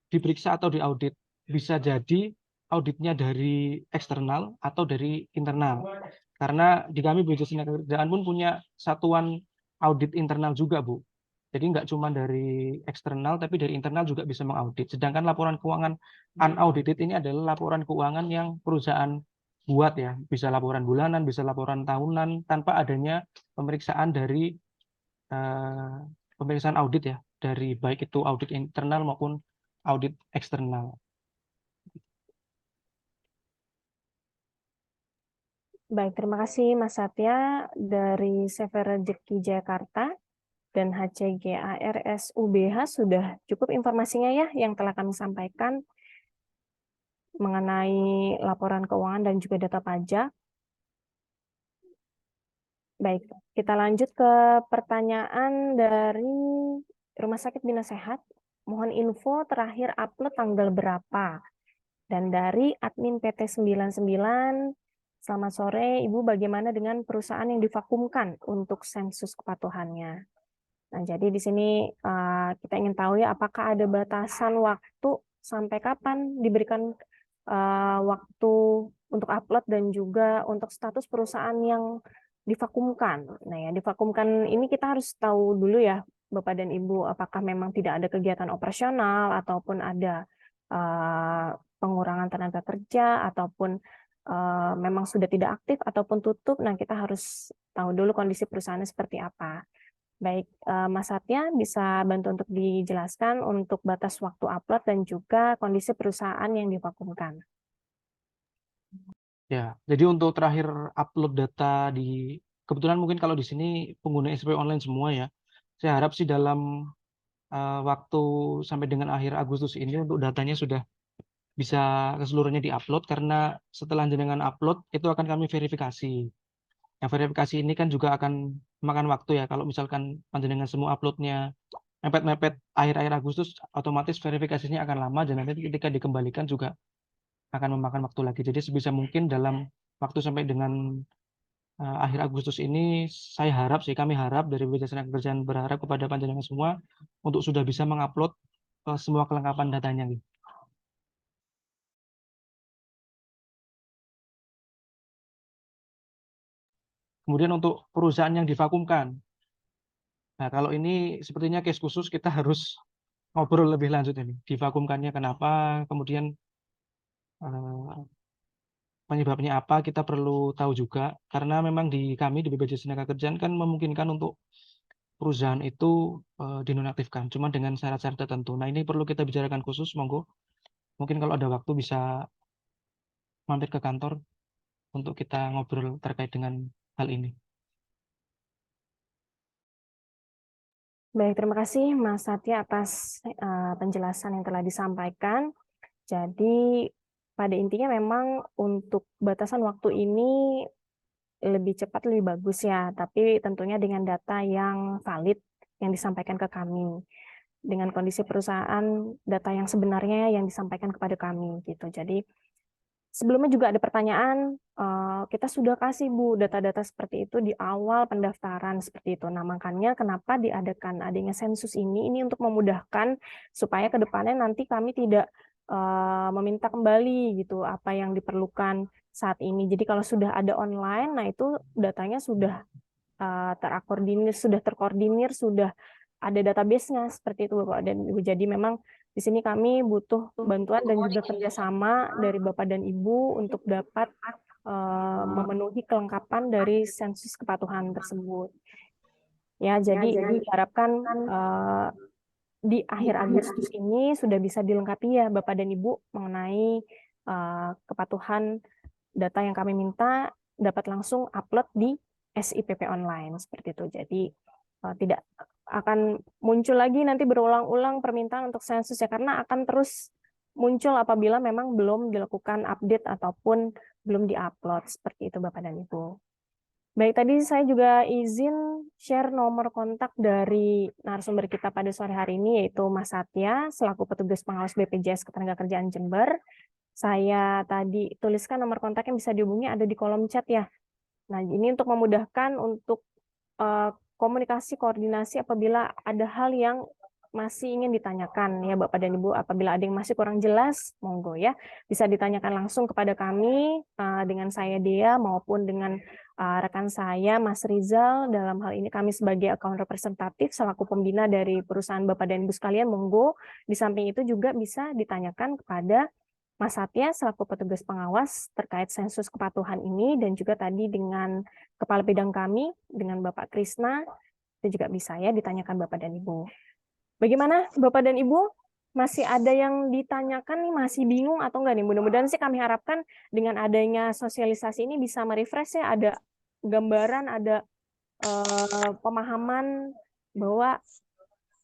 diperiksa atau diaudit. Bisa jadi auditnya dari eksternal atau dari internal. Karena di kami BPJS Ketenagakerjaan pun punya satuan audit internal juga, Bu. Jadi nggak cuma dari eksternal, tapi dari internal juga bisa mengaudit. Sedangkan laporan keuangan unaudited ini adalah laporan keuangan yang perusahaan buat ya. Bisa laporan bulanan, bisa laporan tahunan, tanpa adanya pemeriksaan dari pemeriksaan audit ya. Dari baik itu audit internal maupun audit eksternal. Baik, terima kasih Mas Satya dari CV Rejeki Jakarta dan HCGARS UBH sudah cukup informasinya ya yang telah kami sampaikan mengenai laporan keuangan dan juga data pajak. Baik, kita lanjut ke pertanyaan dari Rumah Sakit Bina Sehat. Mohon info terakhir upload tanggal berapa? Dan dari admin PT 99, selamat sore Ibu, bagaimana dengan perusahaan yang divakumkan untuk sensus kepatuhannya? Nah, jadi di sini kita ingin tahu ya, apakah ada batasan waktu sampai kapan diberikan waktu untuk upload dan juga untuk status perusahaan yang divakumkan. Nah, ya divakumkan ini kita harus tahu dulu ya, Bapak dan Ibu, apakah memang tidak ada kegiatan operasional ataupun ada pengurangan tenaga kerja ataupun memang sudah tidak aktif ataupun tutup. Nah, kita harus tahu dulu kondisi perusahaannya seperti apa. Baik, Mas Satya bisa bantu untuk dijelaskan untuk batas waktu upload dan juga kondisi perusahaan yang divakumkan. Ya, jadi untuk terakhir upload data kebetulan mungkin kalau di sini pengguna SPP online semua ya. Saya harap sih dalam waktu sampai dengan akhir Agustus ini untuk datanya sudah bisa keseluruhannya diupload, karena setelah jenengan upload itu akan kami verifikasi. Yang verifikasi ini kan juga akan memakan waktu ya. Kalau misalkan panjenengan semua uploadnya mepet-mepet akhir-akhir Agustus, otomatis verifikasinya akan lama dan nanti ketika dikembalikan juga akan memakan waktu lagi. Jadi sebisa mungkin dalam waktu sampai dengan akhir Agustus ini, kami harap dari BPJS Ketenagakerjaan berharap kepada panjenengan semua untuk sudah bisa mengupload semua kelengkapan datanya. Kemudian untuk perusahaan yang divakumkan. Nah, kalau ini sepertinya case khusus, kita harus ngobrol lebih lanjut ini. Divakumkannya kenapa, kemudian penyebabnya apa, kita perlu tahu juga. Karena memang di kami, di BPJS Ketenagakerjaan kan memungkinkan untuk perusahaan itu dinonaktifkan, cuma dengan syarat-syarat tertentu. Nah, ini perlu kita bicarakan khusus, monggo. Mungkin kalau ada waktu bisa mampir ke kantor untuk kita ngobrol terkait dengan hal ini. Baik, terima kasih Mas Satya atas penjelasan yang telah disampaikan. Jadi pada intinya memang untuk batasan waktu ini lebih cepat lebih bagus ya, tapi tentunya dengan data yang valid yang disampaikan ke kami. Dengan kondisi perusahaan, data yang sebenarnya yang disampaikan kepada kami gitu. Jadi sebelumnya juga ada pertanyaan, kita sudah kasih Bu data-data seperti itu di awal pendaftaran seperti itu. Nah, makanya kenapa diadakan adanya sensus ini untuk memudahkan supaya ke depannya nanti kami tidak meminta kembali gitu apa yang diperlukan saat ini. Jadi kalau sudah ada online, nah itu datanya sudah terkoordinir, sudah ada database-nya seperti itu Bapak dan Ibu. Jadi memang Di sini kami butuh bantuan dan juga kerjasama dari Bapak dan Ibu untuk dapat memenuhi kelengkapan dari sensus kepatuhan tersebut. Ya, jadi diharapkan di akhir Agustus ini sudah bisa dilengkapi ya Bapak dan Ibu mengenai kepatuhan data yang kami minta dapat langsung upload di SIPP online seperti itu. Jadi tidak akan muncul lagi nanti berulang-ulang permintaan untuk sensus ya, karena akan terus muncul apabila memang belum dilakukan update ataupun belum diupload seperti itu Bapak dan Ibu. Baik, tadi saya juga izin share nomor kontak dari narasumber kita pada sore hari ini, yaitu Mas Satya, selaku petugas pengawas BPJS Ketenagakerjaan Jember. Saya tadi tuliskan nomor kontak yang bisa dihubungi ada di kolom chat ya. Nah, ini untuk memudahkan untuk komunikasi, koordinasi apabila ada hal yang masih ingin ditanyakan ya Bapak dan Ibu. Apabila ada yang masih kurang jelas, monggo ya, bisa ditanyakan langsung kepada kami dengan saya Dea maupun dengan rekan saya Mas Rizal. Dalam hal ini kami sebagai account representatif selaku pembina dari perusahaan Bapak dan Ibu sekalian, monggo. Di samping itu juga bisa ditanyakan kepada Mas Satya selaku petugas pengawas terkait sensus kepatuhan ini, dan juga tadi dengan kepala bidang kami dengan Bapak Krisna itu juga bisa ya ditanyakan Bapak dan Ibu. Bagaimana Bapak dan Ibu? Masih ada yang ditanyakan nih, masih bingung atau enggak nih? Mudah-mudahan sih kami harapkan dengan adanya sosialisasi ini bisa merefresh ya, ada gambaran, ada pemahaman bahwa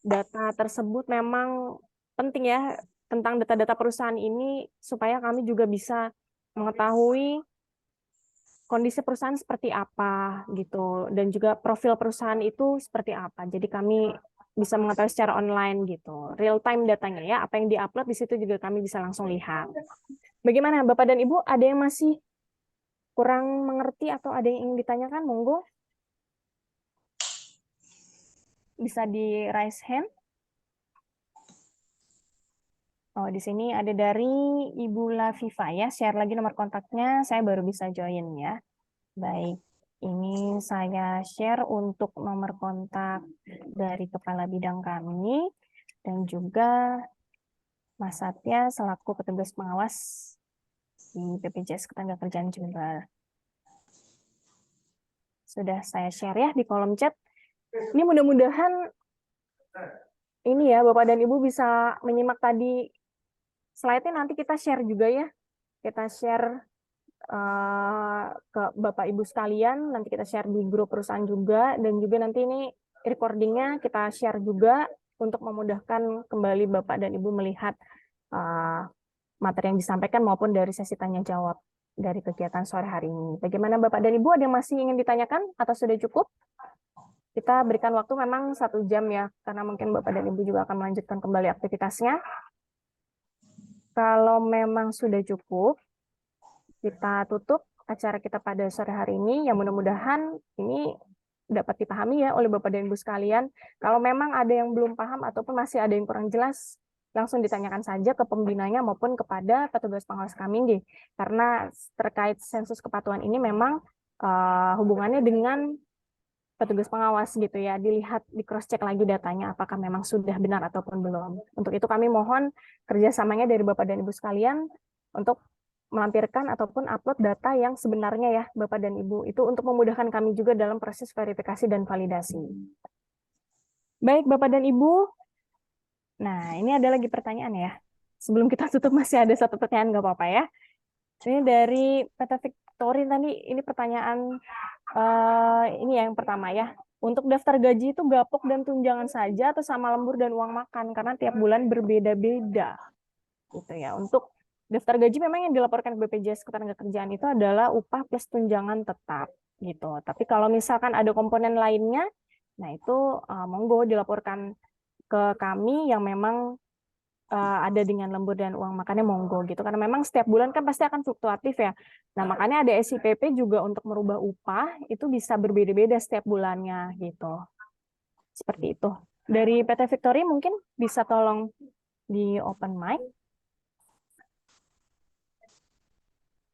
data tersebut memang penting ya, tentang data-data perusahaan ini, supaya kami juga bisa mengetahui kondisi perusahaan seperti apa gitu, dan juga profil perusahaan itu seperti apa. Jadi kami bisa mengetahui secara online gitu, real time datanya ya, apa yang diupload di situ juga kami bisa langsung lihat. Bagaimana Bapak dan Ibu, ada yang masih kurang mengerti atau ada yang ingin ditanyakan? Monggo. Bisa di raise hand. Oh, di sini ada dari Ibu Lafifa ya, share lagi nomor kontaknya, saya baru bisa join ya. Baik, ini saya share untuk nomor kontak dari kepala bidang kami, dan juga Mas Satya selaku petugas pengawas di BPJS Ketenagakerjaan Jember. Sudah saya share ya di kolom chat. Ini mudah-mudahan ini ya Bapak dan Ibu bisa menyimak tadi slide-nya, nanti kita share juga ya. Kita share ke Bapak Ibu sekalian, nanti kita share di grup perusahaan juga, dan juga nanti ini recordingnya kita share juga untuk memudahkan kembali Bapak dan Ibu melihat materi yang disampaikan maupun dari sesi tanya jawab dari kegiatan sore hari ini. Bagaimana Bapak dan Ibu, ada yang masih ingin ditanyakan atau sudah cukup? Kita berikan waktu memang 1 jam ya, karena mungkin Bapak dan Ibu juga akan melanjutkan kembali aktivitasnya. Kalau memang sudah cukup, kita tutup acara kita pada sore hari ini, yang mudah-mudahan ini dapat dipahami ya oleh Bapak dan Ibu sekalian. Kalau memang ada yang belum paham ataupun masih ada yang kurang jelas, langsung ditanyakan saja ke pembinanya maupun kepada petugas pengawas kami nih. Karena terkait sensus kepatuhan ini memang hubungannya dengan petugas pengawas gitu ya, dilihat, di cross check lagi datanya apakah memang sudah benar ataupun belum. Untuk itu kami mohon kerjasamanya dari Bapak dan Ibu sekalian untuk melampirkan ataupun upload data yang sebenarnya ya Bapak dan Ibu, itu untuk memudahkan kami juga dalam proses verifikasi dan validasi. Baik Bapak dan Ibu, nah ini ada lagi pertanyaan ya. Sebelum kita tutup masih ada 1 pertanyaan, nggak apa-apa ya. Ini dari PT Victory tadi, ini pertanyaan ini yang pertama ya. Untuk daftar gaji itu gapok dan tunjangan saja atau sama lembur dan uang makan, karena tiap bulan berbeda-beda gitu ya. Untuk daftar gaji memang yang dilaporkan ke BPJS Ketenagakerjaan itu adalah upah plus tunjangan tetap gitu. Tapi kalau misalkan ada komponen lainnya, nah itu monggo dilaporkan ke kami yang memang ada dengan lembur dan uang makannya, monggo gitu, karena memang setiap bulan kan pasti akan fluktuatif ya. Nah makanya ada SIPP juga untuk merubah upah itu bisa berbeda-beda setiap bulannya gitu. Seperti itu. Dari PT Victory mungkin bisa tolong di open mic.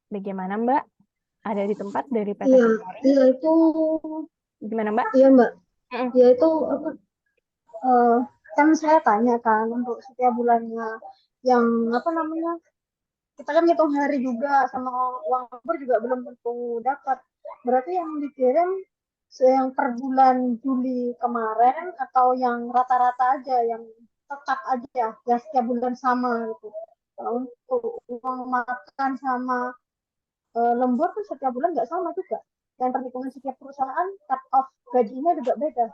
Bagaimana Mbak? Ada di tempat dari PT Victory? Iya itu. Gimana Mbak? Iya Mbak. Ya itu kan saya tanya kan untuk setiap bulannya yang apa namanya, kita kan ngitung hari juga sama uang lembur juga belum tentu dapat. Berarti yang dikirim yang per bulan Juli kemarin atau yang rata-rata aja, yang tetap aja ya setiap bulan sama gitu. Kalau untuk uang makan sama lembur kan setiap bulan nggak sama juga. Dan perhitungan setiap perusahaan cut off gajinya juga beda.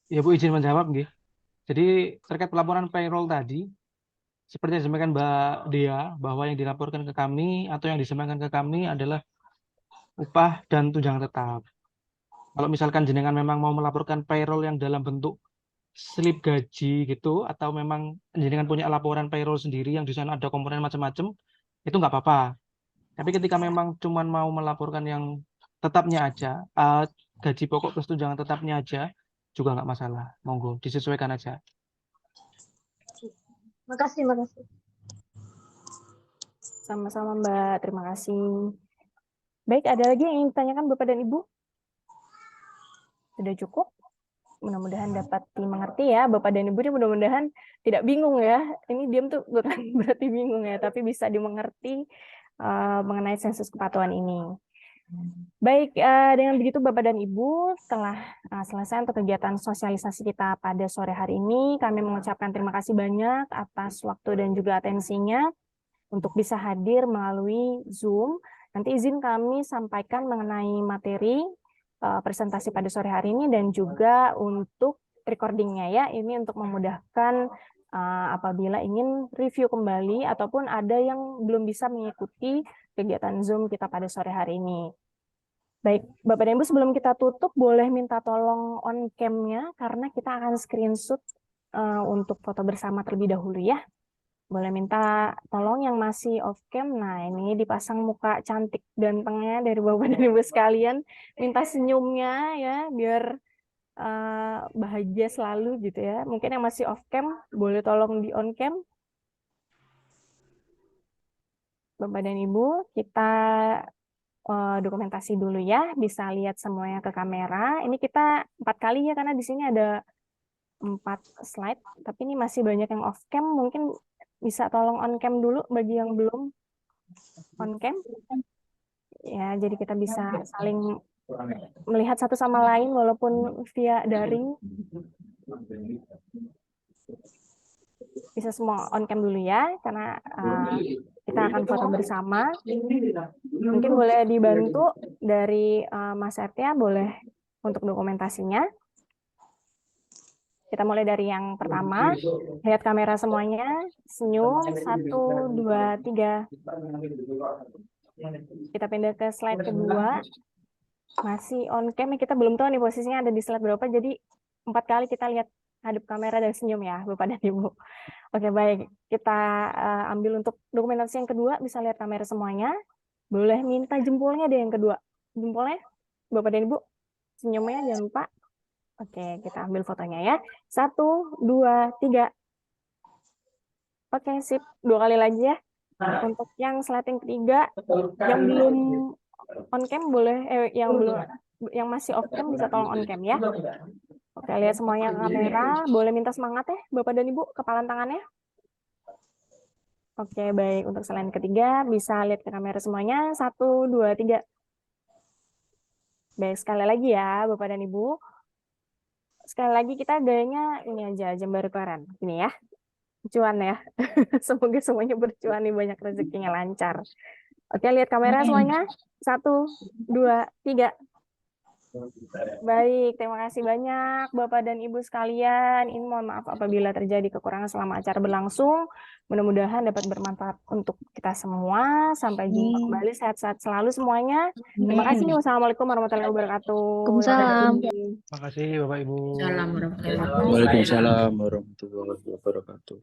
Ya Bu, izin menjawab nggih. Jadi terkait pelaporan payroll tadi, seperti yang disampaikan Mbak Dea, bahwa yang dilaporkan ke kami atau yang disampaikan ke kami adalah upah dan tunjangan tetap. Kalau misalkan jenengan memang mau melaporkan payroll yang dalam bentuk slip gaji gitu, atau memang jenengan punya laporan payroll sendiri yang di sana ada komponen macam-macam, itu nggak apa-apa. Tapi ketika memang cuman mau melaporkan yang tetapnya aja, gaji pokok plus tunjangan tetapnya aja, juga nggak masalah. Monggo, disesuaikan aja. Makasih. Sama-sama Mbak, terima kasih. Baik, ada lagi yang ingin ditanyakan Bapak dan Ibu? Sudah cukup? Mudah-mudahan dapat dimengerti ya, Bapak dan Ibu ini mudah-mudahan tidak bingung ya. Ini diam tuh bukan berarti bingung ya, tapi bisa dimengerti mengenai sensus kepatuhan ini. Baik, dengan begitu Bapak dan Ibu, telah selesai untuk kegiatan sosialisasi kita pada sore hari ini. Kami mengucapkan terima kasih banyak atas waktu dan juga atensinya untuk bisa hadir melalui Zoom. Nanti izin kami sampaikan mengenai materi presentasi pada sore hari ini dan juga untuk recordingnya ya. Ini untuk memudahkan apabila ingin review kembali ataupun ada yang belum bisa mengikuti kegiatan Zoom kita pada sore hari ini. Baik, Bapak dan Ibu, sebelum kita tutup, boleh minta tolong on cam-nya karena kita akan screenshot untuk foto bersama terlebih dahulu ya. Boleh minta tolong yang masih off cam. Nah, ini dipasang muka cantik gantengnya dari Bapak dan Ibu sekalian. Minta senyumnya ya, biar bahagia selalu gitu ya. Mungkin yang masih off cam, boleh tolong di on cam. Bapak dan Ibu, kita dokumentasi dulu ya. Bisa lihat semuanya ke kamera. Ini kita 4 kali ya, karena di sini ada 4 slide. Tapi ini masih banyak yang off cam. Mungkin bisa tolong on cam dulu bagi yang belum on cam. Ya, jadi kita bisa saling melihat satu sama lain walaupun via daring. Bisa semua on cam dulu ya, karena kita akan foto bersama. Mungkin boleh dibantu dari Mas Ertia, boleh untuk dokumentasinya. Kita mulai dari yang pertama. Lihat kamera semuanya. Senyum. 1, 2, 3. Kita pindah ke slide kedua. Masih on cam. Kita belum tahu nih posisinya ada di slide berapa. Jadi 4 kali kita lihat hadap kamera dan senyum ya, Bapak dan Ibu. Oke, baik. Kita ambil untuk dokumentasi yang kedua. Bisa lihat kamera semuanya. Boleh minta jempolnya deh yang kedua. Jempolnya, Bapak dan Ibu. Senyumnya jangan lupa. Oke, kita ambil fotonya ya. 1, 2, 3. Oke, sip. 2 kali lagi ya. Untuk yang slide yang ketiga, yang belum on cam boleh, yang masih off cam bisa tolong on cam ya. Oke, lihat semuanya ke kamera. Boleh minta semangat ya, Bapak dan Ibu, kepalan tangannya. Oke, baik. Untuk slide ketiga, bisa lihat ke kamera semuanya. 1, 2, 3. Baik, sekali lagi ya, Bapak dan Ibu. Sekali lagi kita gayanya ini aja, jembar keren. Ini ya, cuan ya. Semoga semuanya bercuan nih, banyak rezekinya lancar. Oke, lihat kamera semuanya. 1, 2, 3. Baik, terima kasih banyak Bapak dan Ibu sekalian. Ini mohon maaf apabila terjadi kekurangan selama acara berlangsung. Mudah-mudahan dapat bermanfaat untuk kita semua. Sampai jumpa kembali, sehat-sehat selalu semuanya. Terima kasih. Wassalamualaikum warahmatullahi wabarakatuh. Waalaikumsalam. Terima kasih Bapak Ibu. Waalaikumsalam warahmatullahi wabarakatuh. Waalaikumsalam warahmatullahi wabarakatuh.